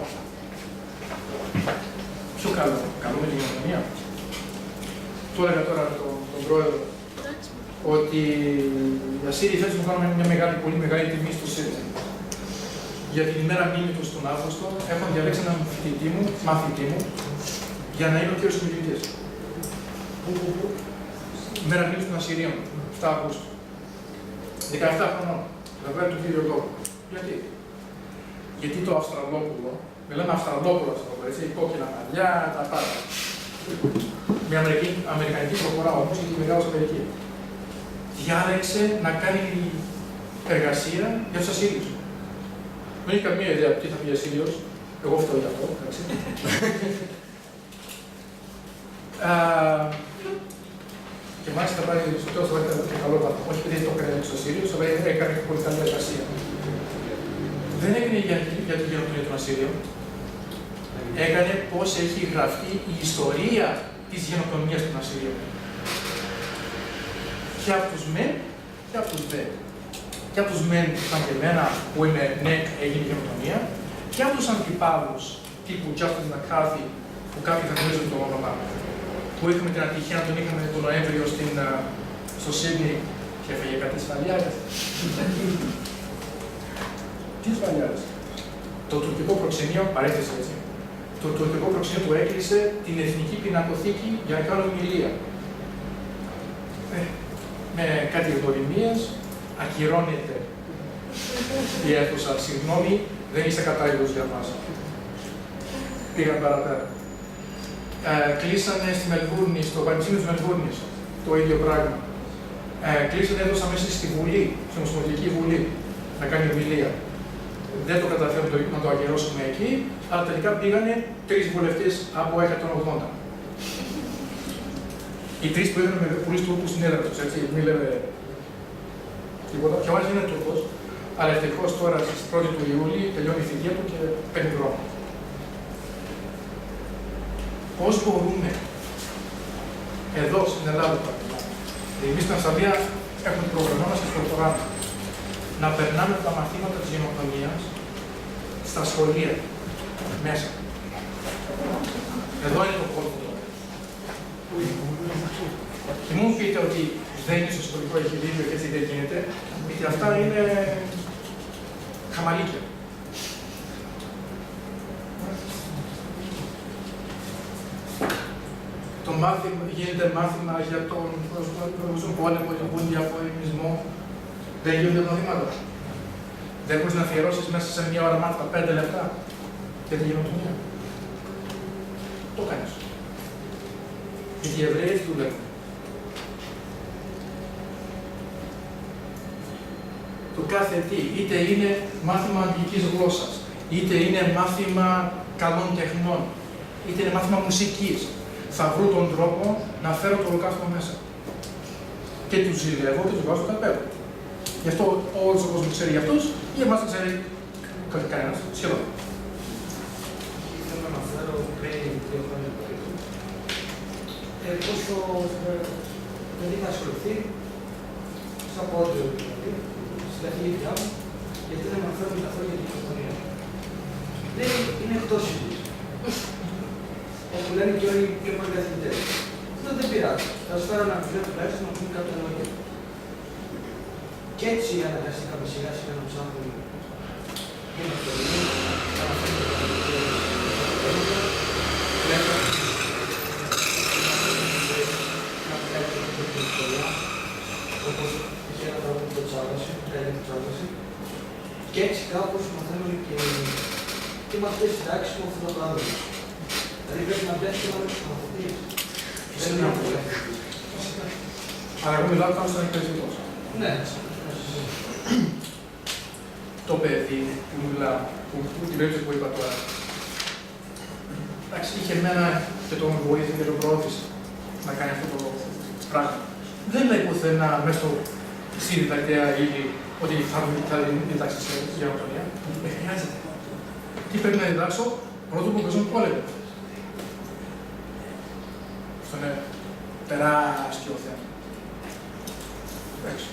Ποιο καλό? Καλό με την κοινωνία. Του έλεγα τώρα τον πρόεδρο ότι οι Ασσύριοι θέλουν να κάνουν μια πολύ μεγάλη τιμή στο ΣΥΡΙΖΑ. Για την ημέρα μνήμη του στον Αύγουστο έχουν διαλέξει έναν μαθητή μου, για να είναι ο κύριος μιλητής. Ημέρα μνήμης των Ασσυρίων, 7 Αυγούστου. 17 χρονών, βέβαια του κύριου Λόγου. Γιατί? Γιατί το Αυστραλόπουλο, μιλάμε Αυστραλόπουλο, έτσι, κόκκινα μαλλιά, τα πάντα. Με αμερικανική προφορά όμως, γιατί μεγάλος Αμερική. Διάλεξε να κάνει εργασία για τους Ασσύριους. Δεν έχει καμία ιδέα τι θα πει Ασσύριος. Εγώ φταίω γι' αυτό, εντάξει. Και μάλιστα πάει στο τέλος θα έκανε και καλό βαθμό. Όχι επειδή το έκανε τους Ασσύριους, αλλά έκανε πολύ καλή εργασία. Δεν έκανε για την γενοκτονία των Ασσύριων. Έκανε πώς έχει γραφτεί η ιστορία της γενοκτονίας των Ασσύριων. Και από τους μεν και από τους δε. Και από τους μεν σαν και εμένα που είμαι ναι, έγινε γενοκτονία, και από τους αντιπάλους τύπου Justin McCarthy, που κάποιοι θα γνωρίζουν το όνομα, που είχαμε την ατυχία να τον είχαμε τον Νοέμβριο στο Σίδνεϊ και έφεγε κάτι σφαλιάρες. Τι σφαλιάρες? Το τουρκικό προξενείο, παρέθεση έτσι, το τουρκικό προξενείο του έκλεισε την Εθνική Πινακοθήκη για να κάνουν ομιλία. Με κάτι γνωριμίες, ακυρώνεται η αίθουσα. Συγγνώμη, δεν είστε κατάλληλος για μας. Πήγαν παραπέρα. Κλείσανε στη Μελβούρνη, στο Πανεπιστήμιο της Μελβούρνης, το ίδιο πράγμα. Κλείσανε, έδωσαν μέσα στη Βουλή, στην Ομοσπονδιακή Βουλή, να κάνει ομιλία. Δεν το καταφέραμε να το ακυρώσουμε εκεί, αλλά τελικά πήγανε 3 βουλευτές από 180. Οι 3 που είχαν με πολλούς Τούρκους στην έδρα τους, έτσι, μην λέμε τίποτα. Και ο άλλος είναι Τούρκος, αλλά ευτυχώς τώρα στις 1η του Ιούλη τελειώνει η θητεία του και παίρνει χρόνο. Πώς μπορούμε εδώ στην Ελλάδα, εμείς στην Αυστραλία έχουμε την προγραμμά μας και στο πρόγραμμα να περνάμε τα μαθήματα της γενοκτονίας στα σχολεία μέσα. Εδώ είναι το κόλπο τώρα. Και μου πείτε ότι δεν είναι στο σχολικό εγχειρίδιο και έτσι δεν γίνεται, γιατί αυτά είναι χαμαλίκια. Γίνεται μάθημα για τον πόλεμο, τον διαφορετισμό. Δεν γίνονται μαθήματα. Δεν μπορείς να αφιερώσεις μέσα σε μια ώρα μάθημα 5 λεπτά για την γενοκτονία. Το κάνεις. Γιατί οι Εβραίοι έτσι δουλεύουν. Το κάθε τι, είτε είναι μάθημα αγγλικής γλώσσας, είτε είναι μάθημα καλών τεχνών, είτε είναι μάθημα μουσικής, θα βρουν τον τρόπο να φέρω το ολοκαύτωμα μέσα. Και τους ζηλεύω και τους βάζω καπέλο. Γι' αυτό όλος ο κόσμος ξέρει για αυτούς, για εμάς δεν ξέρει κανένας, σχεδόν. Θέλω να αναφέρω πριν 2 χρόνια περίπου πόσο δεν είχα ασχοληθεί, σαν πόντιο δηλαδή, στην αφιλίδια μου, γιατί δεν αναφέρομαι καθόλου για την κοινωνία. Είναι εκτός ύλης. Όπου λένε και όλοι οι πιο πολλοί καθηγητές. Αυτό δεν πειράζει. Θα σας φέρω ένα βιβλίο τουλάχιστον να πούμε κάποια λόγια. Και έτσι αναγκαστήκαμε σιγά σιγά να ψάχνουμε την αυτολογία, να αναφέρουμε τα θέματα, λέγαμε όπως είχε ένα τραγούδι το Τσάβαση, τα έλεγε το Τσάβαση, και έτσι κάπως μαθαίνουμε και μαθητές συντάξεις που αυτό το πράγμα. Δηλαδή πρέπει να πέσει και να μην μαθητής. Δεν είναι αυτό. Αλλά εγώ μιλάω πάνω στον εκπαιδευτικό. Ναι. Το παιδί που μιλάω, την περίπτωση που είπα τώρα, εντάξει, είχε εμένα και τον βοήθησε και τον προώθησε να κάνει αυτό το πράγμα. Δεν λέει πουθενά μέσα στη διδακτέα ύλη ότι θα διδάξει σε γενοκτονία. Δεν χρειάζεται. Τι πρέπει να διδάξω, πρώτο που παίζουν πόλεμο. Αυτό είναι τεράστιο θέμα. Εντάξει.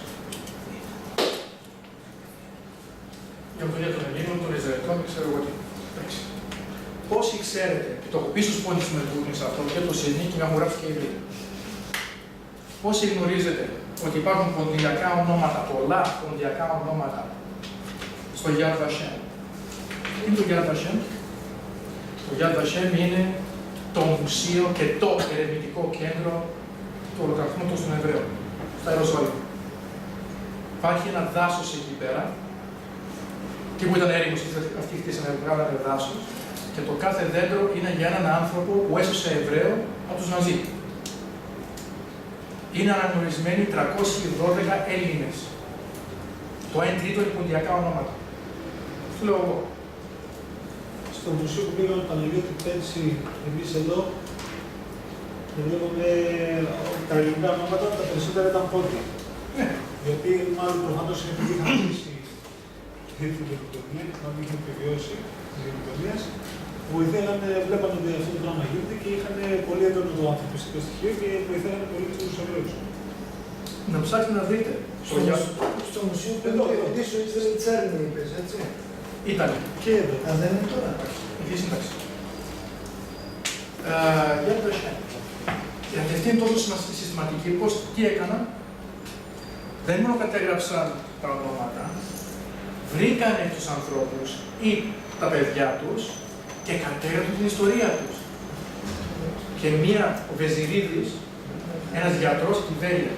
Η γενοκτονία των Ελλήνων, των Ισραηλιτών, ξέρω εγώ τι. Εντάξει. Πόσοι ξέρετε, και το έχω πει στους πόντους με σε αυτό, και το Σινή και να μου γράψει και η Β. Πόσοι γνωρίζετε ότι υπάρχουν ποντιακά ονόματα, πολλά ποντιακά ονόματα στο Yad Vashem. Τι είναι το Yad Vashem? Το Yad Vashem είναι το μουσείο και το ερευνητικό κέντρο του ολοκαυτώματος των Εβραίων, στα Ιεροσόλυμα. Υπάρχει ένα δάσος εκεί πέρα, και που ήταν έρημος, αυτοί χτίσανε βγάλανε δάσος, και το κάθε δέντρο είναι για έναν άνθρωπο που έσωσε Εβραίο από τους Ναζί. Είναι αναγνωρισμένοι 312 Έλληνες. Το 1/3 είναι ποντιακά ονόματα. Αυτό λέω εγώ. Στο μουσείο που πήγαμε Παναγιώτη πέρσι, εμείς εδώ, βλέπουμε τα ελληνικά ονόματα, τα περισσότερα ήταν πόντια. Ναι. Γιατί μάλλον προφανώς επειδή είχαν ζήσει την γενοκτονία, μάλλον είχαν επιβιώσει τη γενοκτονία, βοηθάγανε, βλέπανε ότι αυτό το πράγμα γίνεται και είχαν πολύ έντονο το ανθρωπιστικό στοιχείο και βοηθάγανε πολύ τους Εβραίους. Να ψάξετε να δείτε. Στο μουσείο παιδί σου ήθελε Τσέρνη, είπες, έτσι. Ήταν. Και εδώ. Αν δεν είναι τώρα. Η σύνταξη. Για το Hashem. Γιατί αυτή είναι τόσο συστηματική, πως τι έκαναν. Δεν μόνο κατέγραψαν τα ονόματα, βρήκανε τους ανθρώπους ή τα παιδιά τους και κατέγραψαν την ιστορία τους. Και ο Βεζιρίδης, ένας γιατρός στη Βέρεια,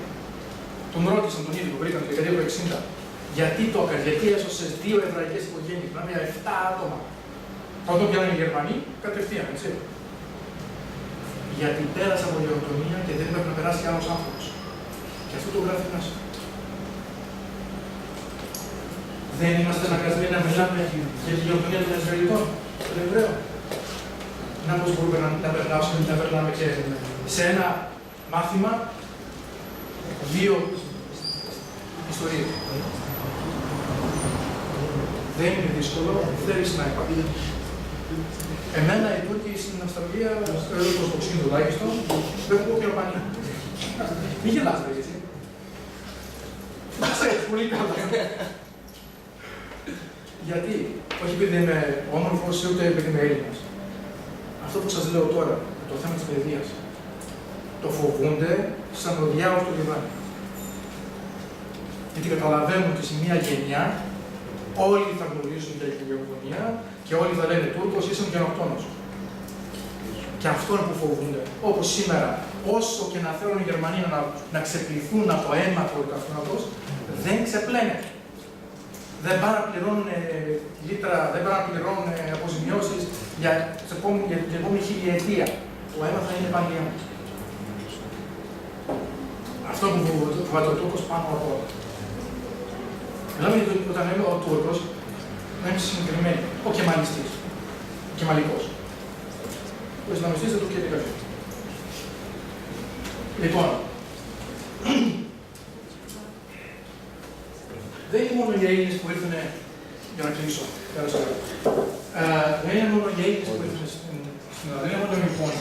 τον ρώτησαν τον ίδιο, βρήκαν το δεκαετία του 60, γιατί το έκανε, γιατί έσωσε 2 εβραϊκές οικογένειες, δηλαδή 7 άτομα. Όταν πιάνουν οι Γερμανοί, κατευθείαν, έτσι. Γιατί πέρασε από γενοκτονία και δεν πρέπει να περάσει άλλος άνθρωπος. Και αυτό το γράφει μέσα. Δεν είμαστε αναγκασμένοι να μιλάμε για τη γενοκτονία των Ισραηλιτών, των Εβραίων. Να πώς μπορούμε να περνάμε και σε ένα μάθημα 2 ιστορίες. Δεν είναι δύσκολο, δεν είναι να υπάρχει. Εμένα οι Τούρκοι στην Αυστραλία, όπως το ξύνει τουλάχιστον, δεν έχω κόκκινο πανί. Μην γελάτε, έτσι. Ξέρετε πολύ καλά. Γιατί, όχι επειδή είμαι όμορφος, ούτε επειδή είμαι Έλληνας. Αυτό που σας λέω τώρα, το θέμα της παιδείας, το φοβούνται σαν το διάολο του Λιβάνι. Γιατί καταλαβαίνουν ότι σε μια γενιά όλοι θα γνωρίζουν για την γενοκτονία και όλοι θα λένε Τούρκος, είσαι γενοκτόνος. Και αυτό είναι που φοβούνται. Όπως σήμερα, όσο και να θέλουν οι Γερμανοί να ξεπληθούν από το αίμα του ολοκαυτώματος, δεν ξεπλένε. Δεν πάνε να πληρώνουν λίτρα, δεν πάνε να πληρώνουν αποζημιώσεις για την επόμενη χιλιετία. Το αίμα θα είναι παντιόν. Αυτό που φοβάται ο Τούρκος πάνω από όλα. Μιλάμε για όταν λέμε ο Τούρκος, να είναι συγκεκριμένοι. Ο Κεμαλιστής. Ο Κεμαλικός. Ο Ισλαμιστής δεν του και κάτι. Λοιπόν, δεν είναι μόνο οι Έλληνες που ήρθαν, για να κλείσω, δεν είναι μόνο οι Έλληνες που ήρθαν στην Ελλάδα, δεν είναι μόνο οι Ιππόνοι.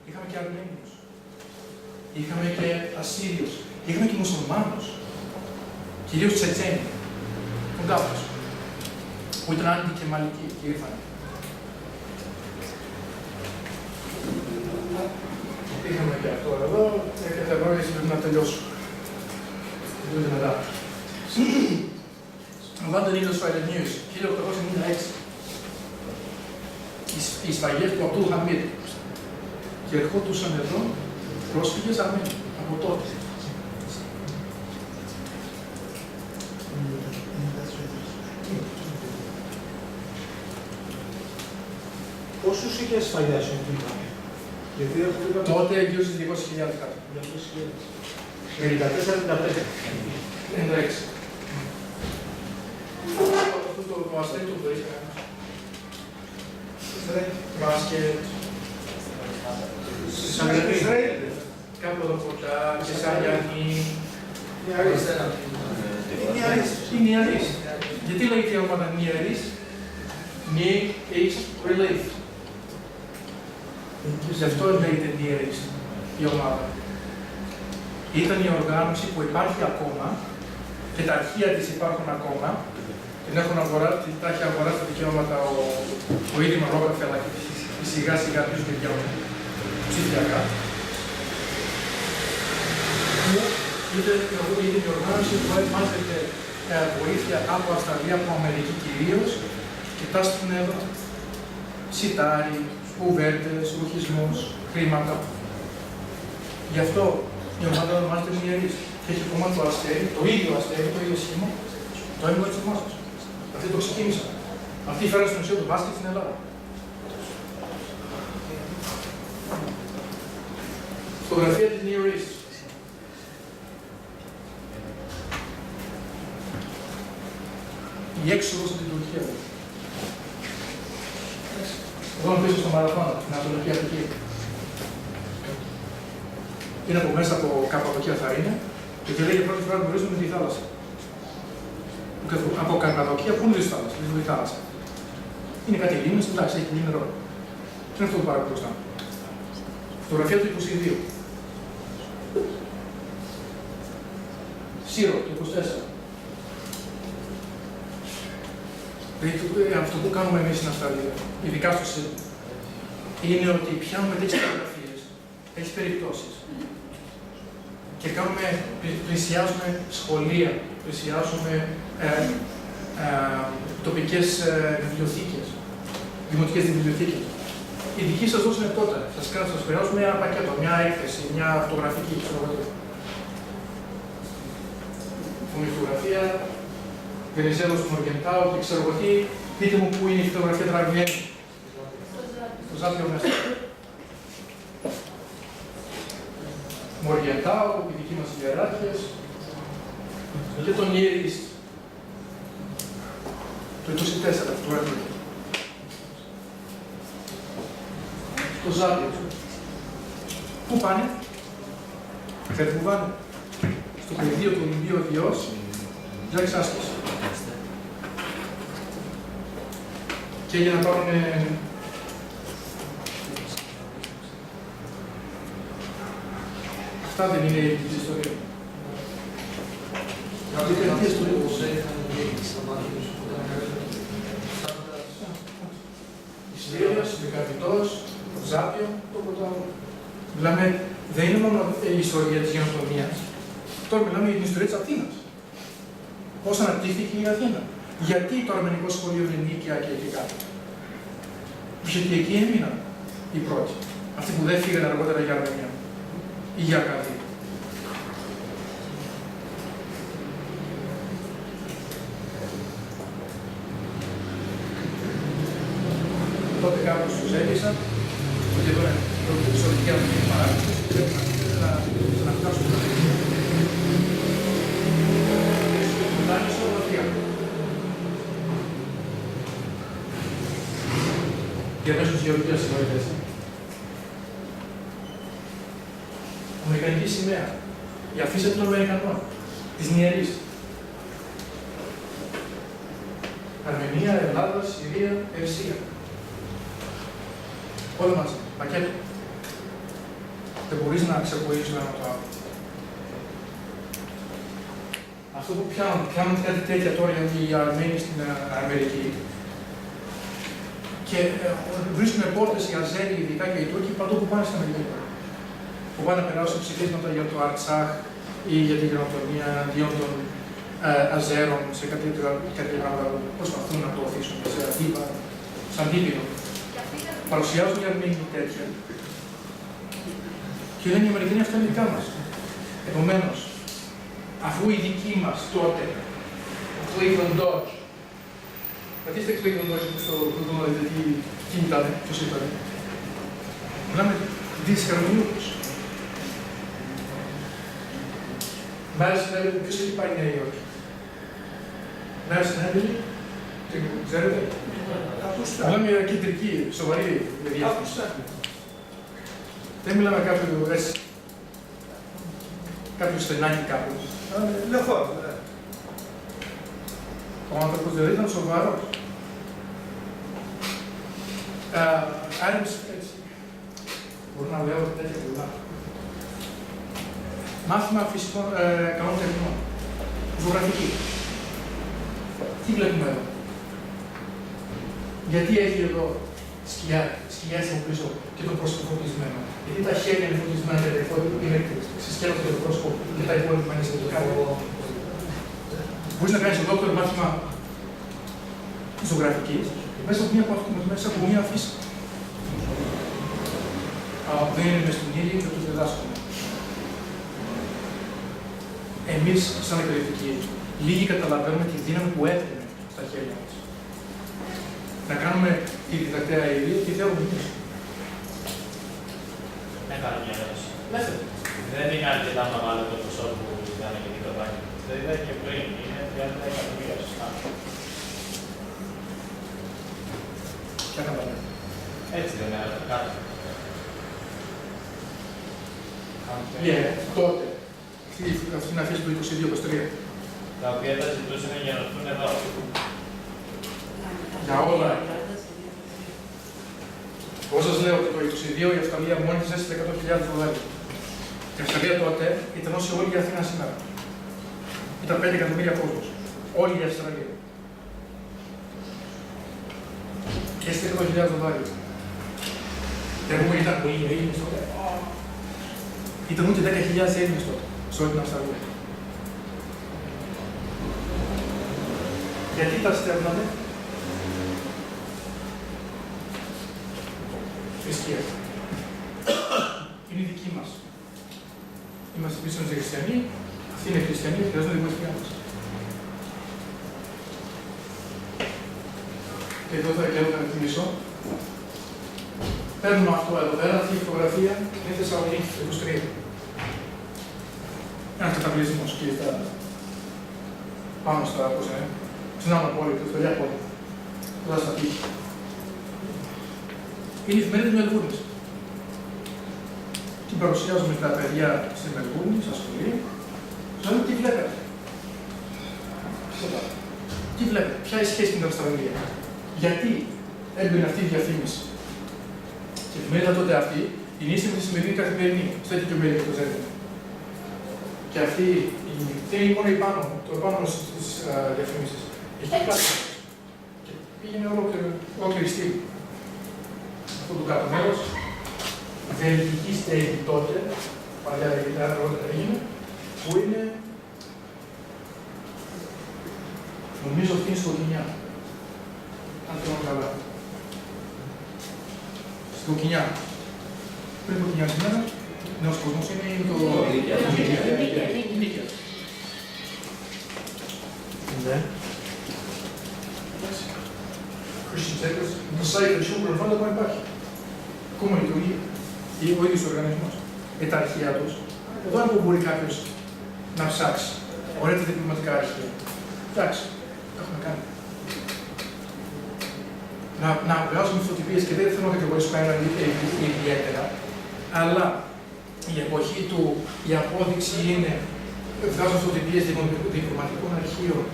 Είχαμε και Αρμένιους, είχαμε και Ασσύριους, είχαμε και Μουσουλμάνους, κυρίως Τσετσένοι, τον Κάφκας, που ήταν αντικεμαλικοί και ήρθαν. Είχαμε και αυτό εδώ, και θα βρω έτσι πρέπει να τελειώσω. Τελειώνει μετά. Λαμβάνονταν η Australian News, 1896. Οι σφαγές του Αμπτούλ Χαμίδ. Και ερχόντουσαν εδώ πρόσφυγες Αρμένοι, από τότε. Πόσους είχε σφαγιάσει ο Τούρκος? Γιατί Τότε γύρω στις 200.000 κάτω. 94-95. 96. Αυτό το αστέρι του βρήκα. Μπάσκετ. Κάπου εδώ κοντά, Κεσαριανή. Η Νιαρής. Γιατί λέγεται η ομάδα Νιαρής? Near East Relief. Γι' αυτό λέγεται Near East η ομάδα. Ήταν η οργάνωση που υπάρχει ακόμα και τα αρχεία της υπάρχουν ακόμα. Την έχουν τα έχει αγοράσει τα δικαιώματα ο ίδρυμα Ρόμπερτ αλλά και σιγά σιγά αρχίζουν δικαιώματα ψηφιακά. Ήταν η οργάνωση που έμαθετε βοήθεια από Αυστραλία, από Αμερική κυρίως και τάστην εδώ. Σιτάρι, κουβέρτες, ρουχισμούς, χρήματα. Γι' αυτό η ομάδα ονομάζεται Νιαρής και έχει ακόμα το αστέρι, το ίδιο αστέρι, το ίδιο σχήμα, το έμεινο της ομάδας. Αυτοί το ξεκίνησαν. Αυτοί φέραν στο μουσείο του μπάσκετ στην Ελλάδα. Φωτογραφία της Νιαρής. Η έξοδος από την Τουρκία. Εδώ πίσω στο Μαραθώνα, την Ανατολική Αφρική. Είναι από μέσα από Καπαδοκία θα είναι, και λέει για πρώτη φορά γνωρίζουμε τη θάλασσα. Από Καπαδοκία, πού είναι η θάλασσα, η θάλασσα. Είναι κάτι λίμνες, εντάξει, έχει γίνει νερό. Τι είναι αυτό που πάρω μπροστά. Φωτογραφία του 22. Σύρο, το 24. Δηλαδή, αυτό που κάνουμε εμείς στην Αυστραλία, ειδικά στο ΣΥΔ, είναι ότι πιάνουμε τέτοιες φωτογραφίες, τέτοιες περιπτώσεις και πλησιάζουμε σχολεία, πλησιάζουμε τοπικές βιβλιοθήκες, δημοτικές βιβλιοθήκες. Η δική σας δόση είναι τότε. Σας περάσουμε ένα πακέτο, μια έκθεση, μια φωτογραφική, ξέρω εγώ. Φωτογραφία, Βενιζέλος του Μοργεντάου και ξέρω εγώ τι, πείτε μου πού είναι η φωτογραφία τραβημένη. Στο Ζάπιο μέσα. Μοργεντάου, οι δικοί μας ιεράρχες και τον Ιερής. Το 24 φωτογραφία. Στο Ζάπιο. Πού πάνε? Ξέρετε πού πάνε? Στο πεδίο του Ολυμπίου Διός για εξάσκηση. Και για να πάρουν αυτά δεν είναι η ελληνική ιστορία. Να δείτε τι ιστορία που η Συρίας, ο Δεκαβητός, το Ζάπιο, το Πρωτάβολο. Μιλάμε, δεν είναι μόνο η ιστορία της γενοτομίας. Τώρα μιλάμε για την ιστορία της Αθήνας. Πώς αναπτύχθηκε η Αθήνα. Γιατί το αρμενικό σχολείο είναι νίκαια και εκεί κάτω. Γιατί εκεί έμειναν οι πρώτοι. Αυτοί που δεν φύγανε αργότερα για Αρμενία ή για Ακαδία. Τότε κάπως τους έλυσαν, ότι εδώ είναι η ιστορική αυτή παράδοση, πρέπει να φτάσουν διαμέσου τη Γεωργία, συγγνώμη. Αμερικανική σημαία. Η αφίσα των Αμερικανών. Της Νιερής. Αρμενία, Ελλάδα, Συρία, Περσία. Όλα μαζί. Πακέτο. Δεν μπορείς να ξεχωρίσεις το ένα το άλλο. Αυτό που πιάνουν κάτι τέτοια τώρα οι Αρμένοι στην Αμερική και βρίσκουν πόρτες οι Αζέροι, ειδικά και οι Τούρκοι, παντού που πάνε στην Αμερική. Που πάνε να περάσουν ψηφίσματα για το Αρτσάχ ή για την γενοκτονία εναντίον των Αζέρων σε κάτι άλλο που προσπαθούν να το οθήσουν σε σαν τύπηρο. Παρουσιάζουν οι Αρμένοι τέτοια. Και λένε οι Αμερικανοί αυτά είναι δικά μας. Επομένως, αφού οι δικοί μας τότε, ο Cleveland Dodge, πατήστε Cleveland Dodge στο Google να δείτε τι ήταν, ποιος ήταν. Μιλάμε δυσχαρμονιούχους. Μέρες συνέβη, ποιος έχει πάει Νέα Υόρκη. Μέρες συνέβη, ξέρετε. Μιλάμε για κεντρική, σοβαρή διεύθυνση. Δεν μιλάμε κάποιο έτσι. Κάποιο στενάκι κάπου. Λεωφόρο, ναι. Ο άνθρωπος δηλαδή ήταν σοβαρός. Άρα έτσι. Μπορώ να λέω τέτοια πολλά. Μάθημα φυσικών καλών τεχνών. Ζωγραφική. Τι βλέπουμε εδώ. Γιατί έχει εδώ σκιά από πίσω και το πρόσωπο φωτισμένο. Γιατί τα χέρια είναι φωτισμένα και είναι συσκέπτονται και το πρόσωπο και τα υπόλοιπα είναι σε το κάτω. Μπορείς να κάνεις ολόκληρο μάθημα ζωγραφικής μέσα από μια φύση. Δεν είναι μες στον ήλιο και τους διδάσκουμε. Εμείς, σαν εκπαιδευτικοί, λίγοι καταλαβαίνουμε τη δύναμη που έπαιρνε στα χέρια μας. Να κάνουμε τη διδακτέα ειρήνη και θέλουμε εμείς. Να κάνω μια ερώτηση. Λέτε. Δεν είναι αρκετά μεγάλο το ποσό που ήταν και την καμπάνια. Δεν ήταν και πριν, είναι 30 εκατομμύρια, σωστά. Ποια καμπάνια. Έτσι δεν είναι κάτω. Τότε. Αυτή είναι αφήση του 22-23. Τα οποία τα ζητούσαν για να έρθουν εδώ. Για όλα. Εγώ σας λέω ότι το 22 η Αυστραλία μόνη της έστειλε $100,000. Η Αυστραλία τότε ήταν όσο όλη η Αθήνα σήμερα. Ήταν 5 εκατομμύρια κόσμος. Όλη η Αυστραλία. Και έστειλε $100,000. Δεν μου ήταν πολύ Έλληνες τότε. Ήταν ούτε 10.000 Έλληνες τότε, σε όλη την Αυστραλία. Γιατί τα στέλνανε. Θρησκεία. Είναι η δική μας. Είμαστε πίσω στις χριστιανοί, αυτοί είναι χριστιανοί, χρειάζονται τη βοήθειά μας. Και εδώ θα θυμίσω. Παίρνουμε αυτό εδώ πέρα, αυτή η φωτογραφία είναι Θεσσαλονίκη, το 23. Ένας καταβλισμός και τα πάνω στα, πώς είναι, στην άλλη πόλη, το φτεριά πόλη, κοντά στα τείχη. Είναι η εφημερίδα της Μελβούρνης. Την παρουσιάζουμε στα παιδιά στη Μελβούρνη, στα σχολεία. Σας λέμε τι βλέπετε. Τι βλέπετε, ποια είναι η σχέση με την Αυστραλία. Γιατί έμπαινε αυτή η διαφήμιση. Και η εφημερίδα τότε αυτή είναι ίση με τη σημερινή καθημερινή, στο τέτοιο μέλη που το ζήτημα. Και αυτή είναι μόνο το επάνω στις διαφημίσεις. Εκεί κάτω. Και πήγαινε ολόκληρη στήλη. Αυτό το κάτω μέρος, βελγική στέγη τότε, παλιά αργότερα έγινε, που είναι, νομίζω αυτή είναι στο Κοκκινιά. Αν θυμάμαι καλά. Στην Κοκκινιά. Πριν Κοκκινιά σήμερα, νέος κόσμος είναι το Νίκαια. Ναι. Christian Takers, το site του Children Fund ακόμα υπάρχει. Ακόμα λειτουργεί. Ο ίδιος ο οργανισμός. Τα αρχεία τους. Εδώ είναι που μπορεί κάποιος να ψάξει. Ωραία τα διπλωματικά αρχεία. Εντάξει, το έχουμε κάνει. να βγάζουμε φωτοτυπίες και δεν θέλω να κατηγορήσω κανέναν ιδιαίτερα, αλλά η εποχή του η απόδειξη είναι βγάζω φωτοτυπίες διπλωματικών αρχείων,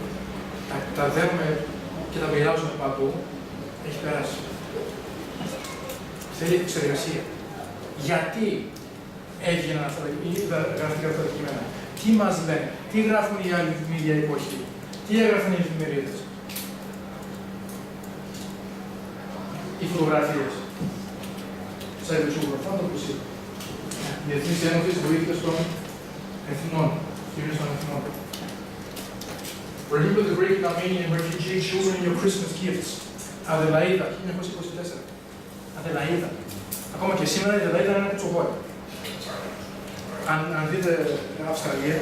τα δέρουμε και τα μοιράζουμε παντού, έχει περάσει. Θέλει εξεργασία. Γιατί έβγαιναν αυτά τα κείμενα, τι μας λένε, τι γράφουν οι άλλοι την ίδια εποχή, τι έγραφαν οι εφημερίδες. Οι φωτογραφίες. Σαν ειδησιογραφών το πως είπα. Η Διεθνής Ένωση Βοήθειας των Εθνών, Κοινωνίας των Εθνών. Remember the Greek and Armenian refugee children in your Christmas gifts. Αδελαΐδα, 1924. Αδελαΐδα. Ακόμα και σήμερα η Αδελαΐδα είναι ένα κουτσοβόλι. Αν δείτε Αυστραλία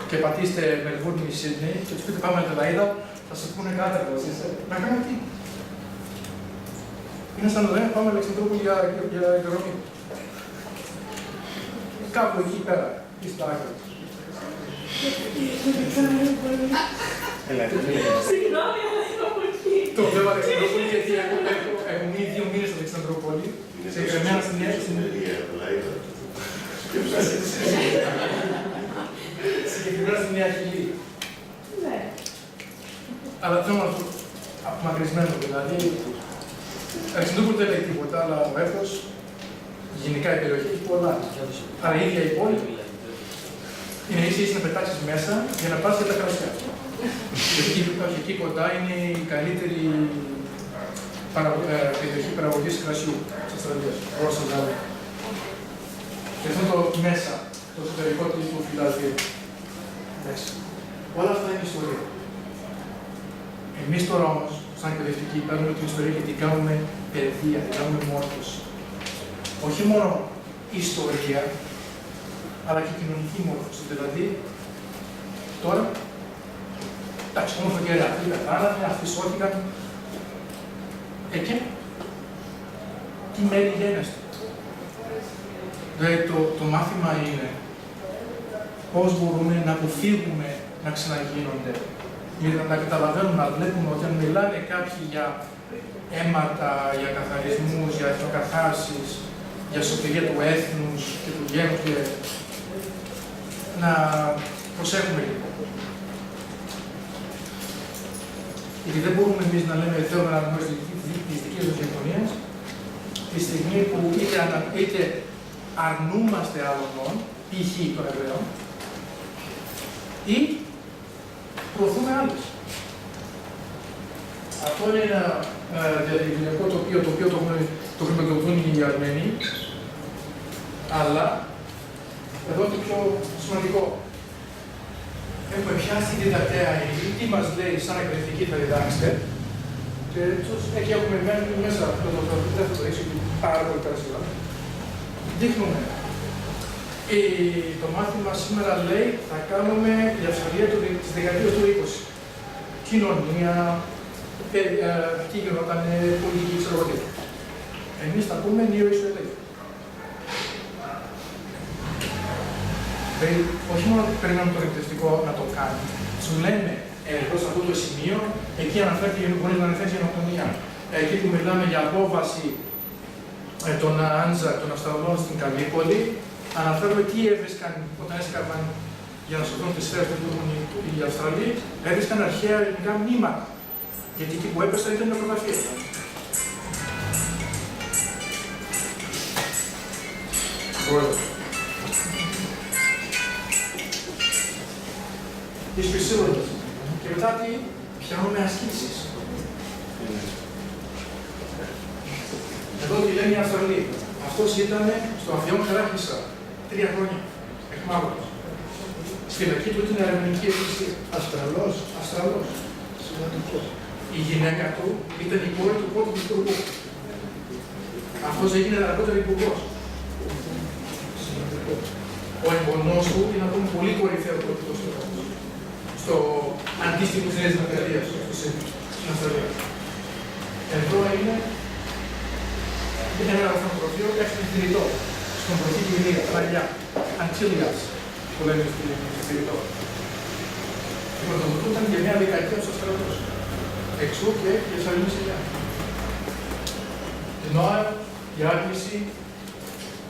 και πατήσετε Μελβούρνη ή Σίδνεϊ και τους πείτε πάμε Αδελαΐδα, θα σας πούνε κάτω. Να κάνουμε τι. Είναι σαν να λέμε πάμε Αλεξανδρούπολη για εκδρομή. Κάπου εκεί πέρα, ή στα άκρα. Συγγνώμη, αλλά είναι από εκεί. Το βλέπω Αλεξανδρούπολη γιατί έχω μείνει 2 μήνες στο Αλεξανδρούπολη. Συγκεκριμένα στην Αίγυπτο. Συγκεκριμένα στην Νέα Χιλή. Ναι. Αλλά θέλω να το απομακρυσμένο δηλαδή. Αλεξανδρούπολη δεν λέει τίποτα, αλλά ο Έφος, γενικά η περιοχή έχει πολλά. Αλλά η ίδια η πόλη είναι ίση να πετάξεις μέσα για να πας για τα κρασιά. Γιατί εκεί κοντά είναι η καλύτερη περιοχή παραγωγής κρασιού της Αυστραλίας, όσο δηλαδή. Και αυτό το μέσα, το εσωτερικό του Φιλαδελφίου. Όλα αυτά είναι ιστορία. Εμείς τώρα όμως, σαν εκπαιδευτικοί, παίρνουμε την ιστορία και την κάνουμε παιδεία, την κάνουμε μόρφωση. Όχι μόνο ιστορία, αλλά και κοινωνική μόρφωση. Δηλαδή, τώρα, εντάξει, όμορφα και αυτοί κατάλαβαν, αυτοί σώθηκαν. Και τι μέλη γένεστε. Δηλαδή, το μάθημα είναι πώς μπορούμε να αποφύγουμε να ξαναγίνονται. Να καταλαβαίνουμε, να βλέπουμε ότι αν μιλάνε κάποιοι για αίματα, για καθαρισμούς, για εθνοκαθάρσεις, για σωτηρία του έθνους και του γένους και να προσέχουμε λίγο. Γιατί δεν μπορούμε εμείς να λέμε θέλουμε να γνωρίσουμε τις δικές μας γενικονίες τη στιγμή που είτε αρνούμαστε άλλων, π.χ. των Εβραίων, ή προωθούμε άλλους. Αυτό είναι ένα διαδικτυακό τοπίο το χρηματοδοτούν οι Αρμένοι, αλλά εδώ είναι το πιο σημαντικό. Έχουμε πιάσει τη διδακτέα ύλη, τι μας λέει σαν εκπαιδευτική θα διδάξετε, και εκεί έχουμε μέσα από το δεύτερο το ίσιο πάρα πολύ περασπιστικά. Δείχνουμε. Το μάθημα σήμερα λέει θα κάνουμε η Αυστραλία της δεκαετίας του 20. Κοινωνία, τι γινόταν, πολιτική, ξέρω εγώ τι. Εμείς θα πούμε New Israel. Δηλαδή, όχι μόνο περιμένουμε το εκπαιδευτικό να το κάνει, σου λέμε εδώ σε αυτό το σημείο, εκεί μπορεί να αναφέρει γενοκτονία. Εκεί που μιλάμε για απόβαση των Άντζα, των Αυστραλών στην Καλύπολη, αναφέρουμε τι έβρισκαν όταν έσκαβαν για να σωθούν τις σφαίρες που έχουν οι Αυστραλοί, έβρισκαν αρχαία ελληνικά μνήματα. Γιατί εκεί που έπεσαν ήταν νεκρογραφία. Τις πισίλωτες. Και μετά τι πιάνουμε ασκήσεις. Εδώ τι λένε οι Αυστραλοί. Αυτός ήταν στο Αφιόν Καράχισσα 3 χρόνια. Εχμάλωτος. Στη φυλακή του ήταν η Αρμενική Εκκλησία. Αυστραλός. Αυστραλός. Σημαντικό. Η γυναίκα του ήταν η κόρη του πρώτου υπουργού. Αυτός έγινε αργότερα υπουργός. Ο εγγονός του είναι ακόμα πολύ κορυφαίο πολιτικός στο αντίστοιχο της Νέας Δημοκρατίας στην Αυστραλία. Εδώ είναι ένα ορφανοτροφείο έφτιαξε θηρητό στον προφήτη Ηλία, παλιά, Αντίλιας, που λένε στη θηρητό. Πρωτοβουλούνταν για μια δεκαετία τους Αυστραλούς. Εξού και η Αυστραλινή Σιλιά. denial, η άρνηση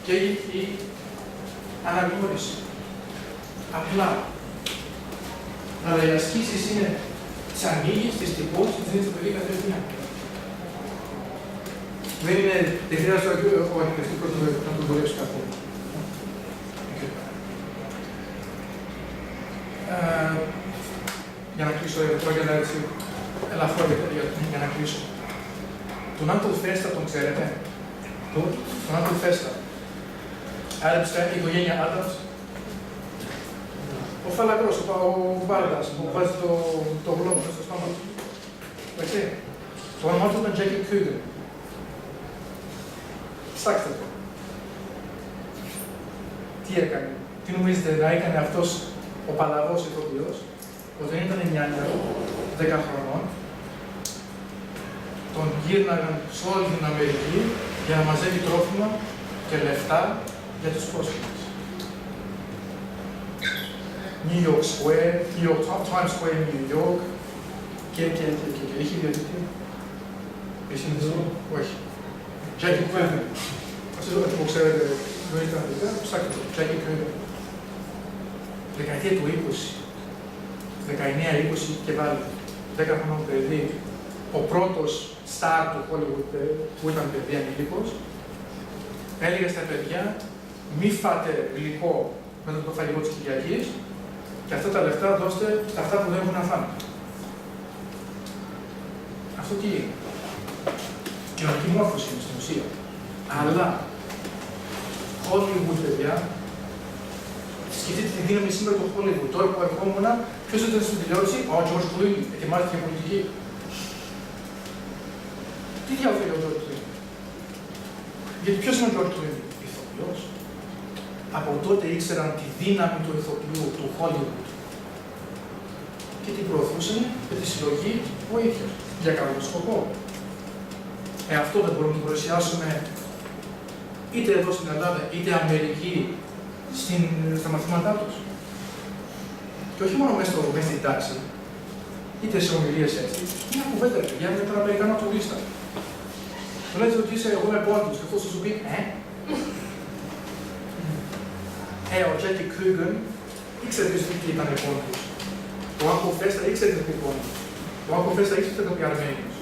και η αναγνώριση. Απλά. Αλλά οι ασκήσεις είναι τις ανοίγεις, τις τυπώσεις, τις δίνεις στο παιδί κατευθείαν. Δεν χρειάζεται ο εκπαιδευτικός να τον δουλέψει καθόλου. Για να κλείσω εδώ, για να έτσι ελαφρώ για να κλείσω. Τον Άντολ Φέστα τον ξέρετε? Τον Άντολ Φέστα. Άρεψε η οικογένεια Άνταμς. Ο Φαλακρός, ο Μπάρντας, που βάζει το γλώμο στο στόμα του. Εντάξει. Το όνομά του ήταν Τζέκι Κούγκεν. Ψάξτε το. Τι έκανε? Τι νομίζετε να έκανε αυτός ο παλαβός ηθοποιός, όταν ήταν νιάνια 10 χρονών, τον γύρναγαν σε όλη την Αμερική για να μαζεύει τρόφιμα και λεφτά για τους πρόσφυγες. New York Square, Times Square, New York και. Έχει ιδιωτική? Εσύ είναι εδώ? Όχι. Jackie Kruger. Αυτός εδώ που ξέρετε, γνωρίζετε αγγλικά, ψάχνετε το. Jackie Kruger. Δεκαετία του 20, 19-20 και βάλει 10 χρονών παιδί, ο πρώτος στάρ του Hollywood που ήταν παιδί ανήλικος, έλεγε στα παιδιά, μη φάτε γλυκό μετά το φαγητό της Κυριακής και αυτά τα λεφτά δώστε στα αυτά που δεν έχουν να φάνε. Αυτό τι είναι? Κοινωνική μόρφωση είναι στην ουσία. Αλλά Hollywood, παιδιά, σκεφτείτε τη δύναμη σήμερα του Hollywood. Τώρα που ερχόμουν, ποιος ήταν στην τηλεόραση? Ο George Clooney, ετοιμάζεται για πολιτική. Τι διαφέρει ο George Clooney? Γιατί ποιος είναι ο George Clooney? Ηθοποιός. Από τότε ήξεραν τη δύναμη του ηθοποιού, του Hollywood. Και την προωθούσαν με τη συλλογή βοήθειας. Για καλό σκοπό. Αυτό δεν μπορούμε να το παρουσιάσουμε είτε εδώ στην Ελλάδα, είτε Αμερική, στα μαθήματά τους. Και όχι μόνο μέσα στην τάξη, είτε σε ομιλίες έτσι. Μια κουβέντα, παιδιά, με τον Αμερικανό τουρίστα. Του λέτε ότι είσαι εγώ με πόντους και αυτός θα σου πει, ο Jackie Kruger ήξερε τι ήταν πόντους. Ο Uncle Fester ήξερε τι ήταν πόντους. Ο Uncle Fester ήξερε τι ήταν Αρμένιος.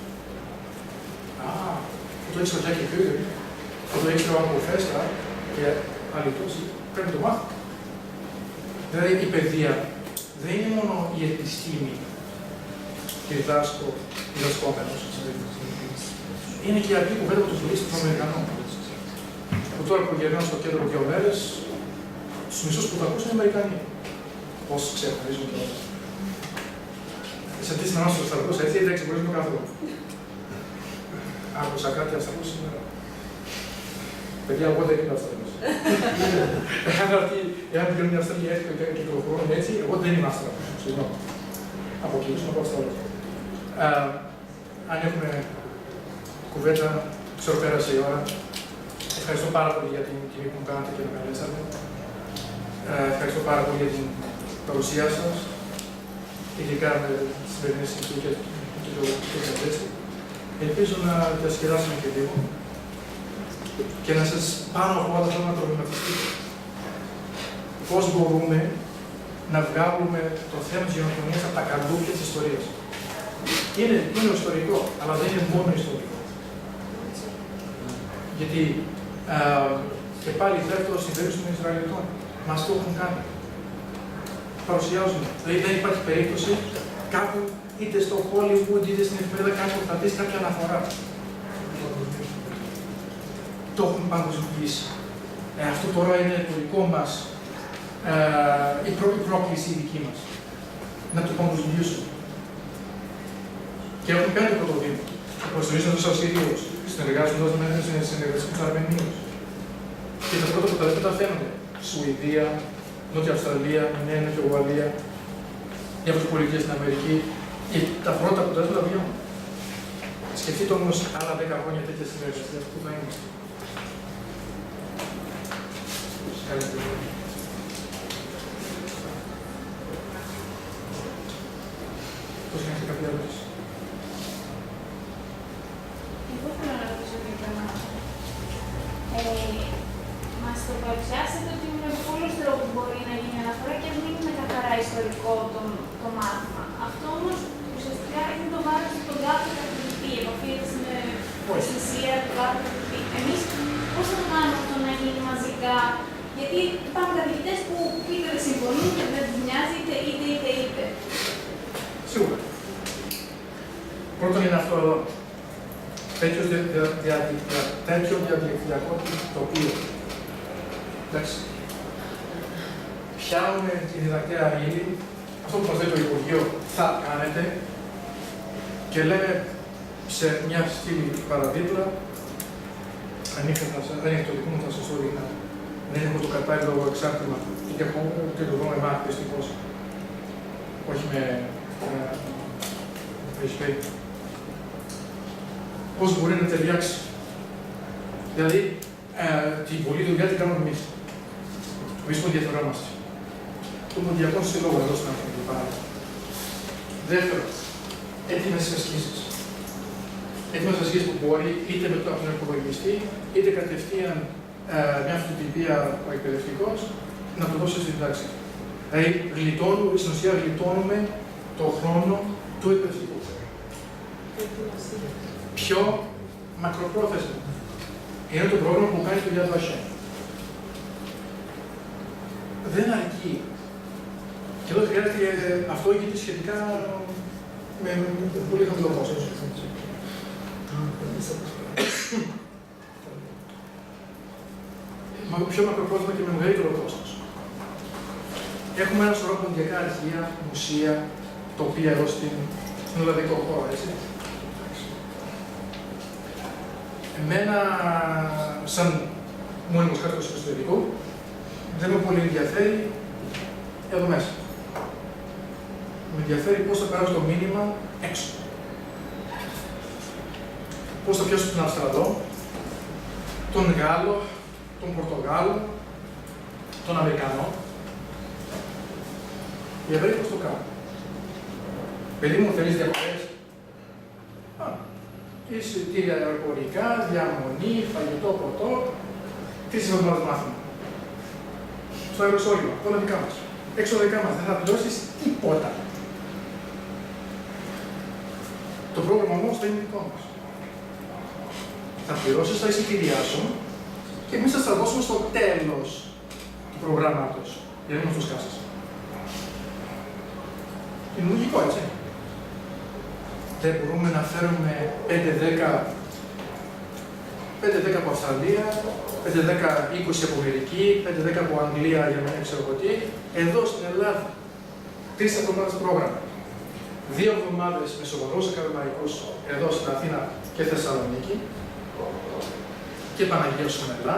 Το ήξερε ο Jackie Kruger, το ήξερε ο Uncle Fester και άλλοι τόσοι. Πρέπει να το μάθω. Δηλαδή η παιδεία δεν είναι μόνο η επιστήμη και διδασκόμενος. Είναι και η απλή κουβέντα που του μιλήσει στον Αμερικανό. Που τώρα που γυρνάω στο κέντρο 2 μέρες, στους μισούς που το ακούσαν είναι Αμερικανοί. Όσοι ξεχωρίζουν τώρα. Σε αυτή την ανάσταση του Αυστραλούς, έτσι δεν ξεχωρίζουμε καθόλου. Άκουσα κάτι Αυστραλούς σήμερα. Παιδιά, εγώ δεν είμαι Αυστραλός. Εάν πηγαίνουν οι Αυστραλοί έτσι και κυκλοφορούν έτσι, εγώ δεν είμαι Αυστραλός. Συγγνώμη. Από εκεί, να πω Αυστραλός. Αν έχουμε κουβέντα, ξέρω πέρασε η ώρα. Ευχαριστώ πάρα πολύ για την τιμή που μου κάνατε και με καλέσατε. Ευχαριστώ πάρα πολύ για την παρουσία σας, ειδικά με τις σημερινές συνθήκες και το κατέστη. Ελπίζω να διασκεδάσουμε και λίγο και να σας πάνω από όλα αυτά να προβληματιστείτε. Πώς μπορούμε να βγάλουμε το θέμα της γενοκτονίας από τα καλούπια της ιστορίας. Είναι ιστορικό, αλλά δεν είναι μόνο ιστορικό. Γιατί και πάλι θέλω στην περίπτωση των Ισραηλιτών. Μας το έχουν κάνει. Παρουσιάζουν. Δηλαδή δεν υπάρχει περίπτωση κάπου είτε στο Hollywood είτε στην εφημερίδα κάπου θα δεις κάποια αναφορά. Το έχουν παγκοσμιοποιήσει. Αυτό τώρα είναι το δικό μας, η πρόκληση η δική μας. Να το παγκοσμιοποιήσουμε. Και έχουν κάνει το βήμα. Υποστηρίζουν τους Ασσυρίους, συνεργάζονται με τους Αρμενίους. Και τα πρώτα αποτελέσματα φαίνονται. Σουηδία, Νότια Αυστραλία, Νέα Νότια Ουαλία, οι αυτοπολιτείες στην Αμερική. Και τα πρώτα αποτελέσματα βγαίνουν. Σκεφτείτε όμως άλλα 10 χρόνια τέτοια συνεργασία, πού θα είμαστε. Πώς έχετε κάποια ερώτηση? Εγώ θέλω να ρωτήσω για ιστορικό το μάθημα. Αυτό όμως ουσιαστικά είναι το βάρος στον κάθε καθηγητή, επαφίεται με αισθησία του κάθε καθηγητή. Εμείς πώς θα το κάνουμε αυτό να γίνει μαζικά, γιατί υπάρχουν καθηγητές που είτε δεν συμφωνούν, είτε δεν τους νοιάζει, είτε. Σίγουρα. Πρώτον είναι αυτό εδώ. Τέτοιο διαδικτυακό τοπίο. Εντάξει. Πιάνουμε τη διδακτέα ύλη, αυτό που μας λέει το Υπουργείο θα κάνετε και λέμε σε μια στήλη παραδίπλα, αν δεν έχει το δικό μου θα σας το δείχνα, δεν έχω το κατάλληλο εξάρτημα, γιατί έχω το δω με Mac, δυστυχώς, όχι με HP. Πώς μπορεί να ταιριάξει. Δηλαδή, την πολλή δουλειά την κάνουμε εμείς. Εμείς που ενδιαφερόμαστε. Το Μοντιακό Σύλλογο εδώ στην Αφρική πάρα. Δεύτερο, έτοιμες ασκήσεις. Έτοιμες ασκήσεις που μπορεί είτε με τον υπολογιστή, είτε κατευθείαν μια αυτοτυπία ο εκπαιδευτικός να το δώσει στη διδάξη. Δηλαδή, στην ουσία γλιτώνουμε το χρόνο του εκπαιδευτικού. Πιο μακροπρόθεσμα. Είναι το πρόγραμμα που κάνει το Yad Vashem. Δεν αρκεί. Και εδώ χρειάζεται αυτό γιατί σχετικά με πολύ χαμηλό κόστος. Πιο μακροπρόθεσμα και με μεγαλύτερο κόστος. Έχουμε ένα σωρό ποντιακά αρχεία, μουσεία, τοπία εδώ στην ελλαδικό χώρο, έτσι. Εμένα, σαν μόνιμος κάτοικος του εξωτερικού, δεν με πολύ ενδιαφέρει εδώ μέσα. Με ενδιαφέρει πώς θα περάσω το μήνυμα έξω. Πώς θα πιάσω τον Αυστραλό, τον Γάλλο, τον Πορτογάλο, τον Αμερικανό. Οι Εβραίοι πώς το κάνουν. Παιδί μου, θέλεις διακοπές. Εισιτήρια αεροπορικά, διαμονή, φαγητό, ποτό. 3 εβδομάδες μάθημα. Στο Αεροσόλυμα, όλα δικά μας. Έξω δικά μας, δεν θα πληρώσεις τίποτα. Το πρόγραμμα όμως θα είναι δικό μας. Θα πληρώσεις τα εισιτήριά σου και εμείς θα στα δώσουμε στο τέλος του προγράμματος. Για να μην τους κάσεις. Είναι λογικό, έτσι. Δεν μπορούμε να φέρουμε 5-10 από Αυστραλία, 5-10-20 από Αμερική, 5-10 από Αγγλία, Γερμανία, ξέρω εγώ τι, εδώ στην Ελλάδα. 3 εβδομάδες πρόγραμμα. 2 εβδομάδες με σοβαρούς ακαδημαϊκούς εδώ στην Αθήνα και Θεσσαλονίκη και Παναγία Σουμελά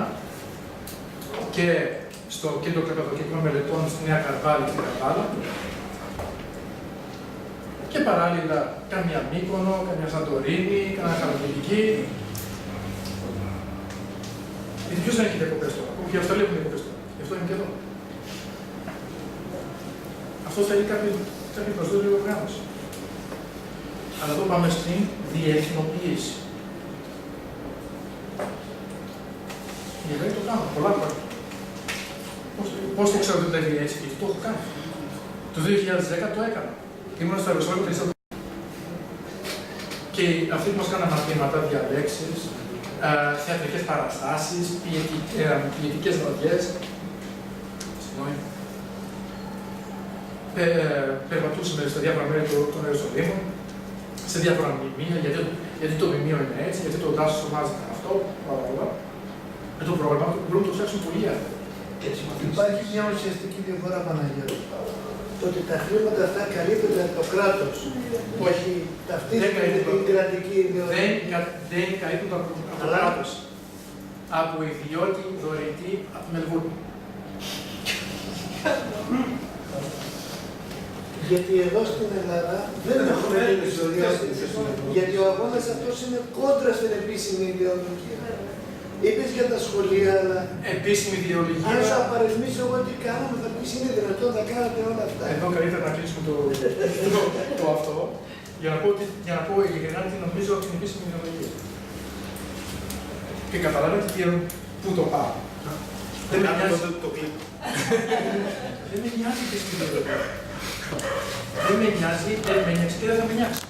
και στο κέντρο Καπαδοκικών Μελετών στη Νέα Καρβάλη και την Καβάλα. Και παράλληλα καμιά Μύκονο, καμιά Σαντορίνη, καμιά Χαλκιδική. Γιατί ποιος δεν έχει διακοπές τώρα, και οι Αυστραλοί έχουν διακοπές τώρα. Γι' αυτό είναι και εδώ. Αυτό θέλει κάποια προσδόκια οργάνωση. Αλλά εδώ πάμε στην διεθνοποίηση. Οι Εβραίοι το κάνουν πολλά χρόνια. Πώς το ξέρω ότι δεν είναι έτσι, γιατί το έχω κάνει. Το 2010 το έκανα. Ήμουν στο Αεροσόλυμα και αυτοί που μας κάναν μαθήματα, διαλέξεις, θεατρικές παραστάσεις, ποιητικές βραδιές. Περπατούσαμε στα διάφορα μέρη των Αεροσολύμων, σε διάφορα μνημεία, γιατί το μνημείο είναι έτσι, γιατί το δάσος ονομάζεται αυτό, όλα. Με το πρόγραμμα μπορούμε να το φτιάξουμε πολύ εύκολα. Υπάρχει μια ουσιαστική διαφορά, Παναγιώτη. Ότι τα χρήματα αυτά καλύπτονται από το κράτος. Όχι, ταυτίζονται με την κρατική ιδιότητα. Δεν καλύπτονται από το κράτος. Από ιδιώτη, δωρητή, από τη Μελβούρνη. Γιατί εδώ στην Ελλάδα δεν έχουμε τέτοιες ιδιότητες. Γιατί ο αγώνας αυτός είναι κόντρα στην επίσημη ιδεολογία. Είπες για τα σχολεία, αλλά. Επίσημη ιδεολογία. Αν σου απαριθμίσω εγώ τι κάναμε, θα πεις είναι δυνατόν να κάνατε όλα αυτά. Εδώ καλύτερα να κλείσουμε το αυτό, για να πω ειλικρινά τι νομίζω από την επίσημη ιδεολογία. Και καταλάβετε πού το πάω. Δεν με νοιάζει. Δεν με νοιάζει επίσημη ιδεολογία. Δεν με νοιάζει, ερμηνεύσει και δεν θα με νοιάσει.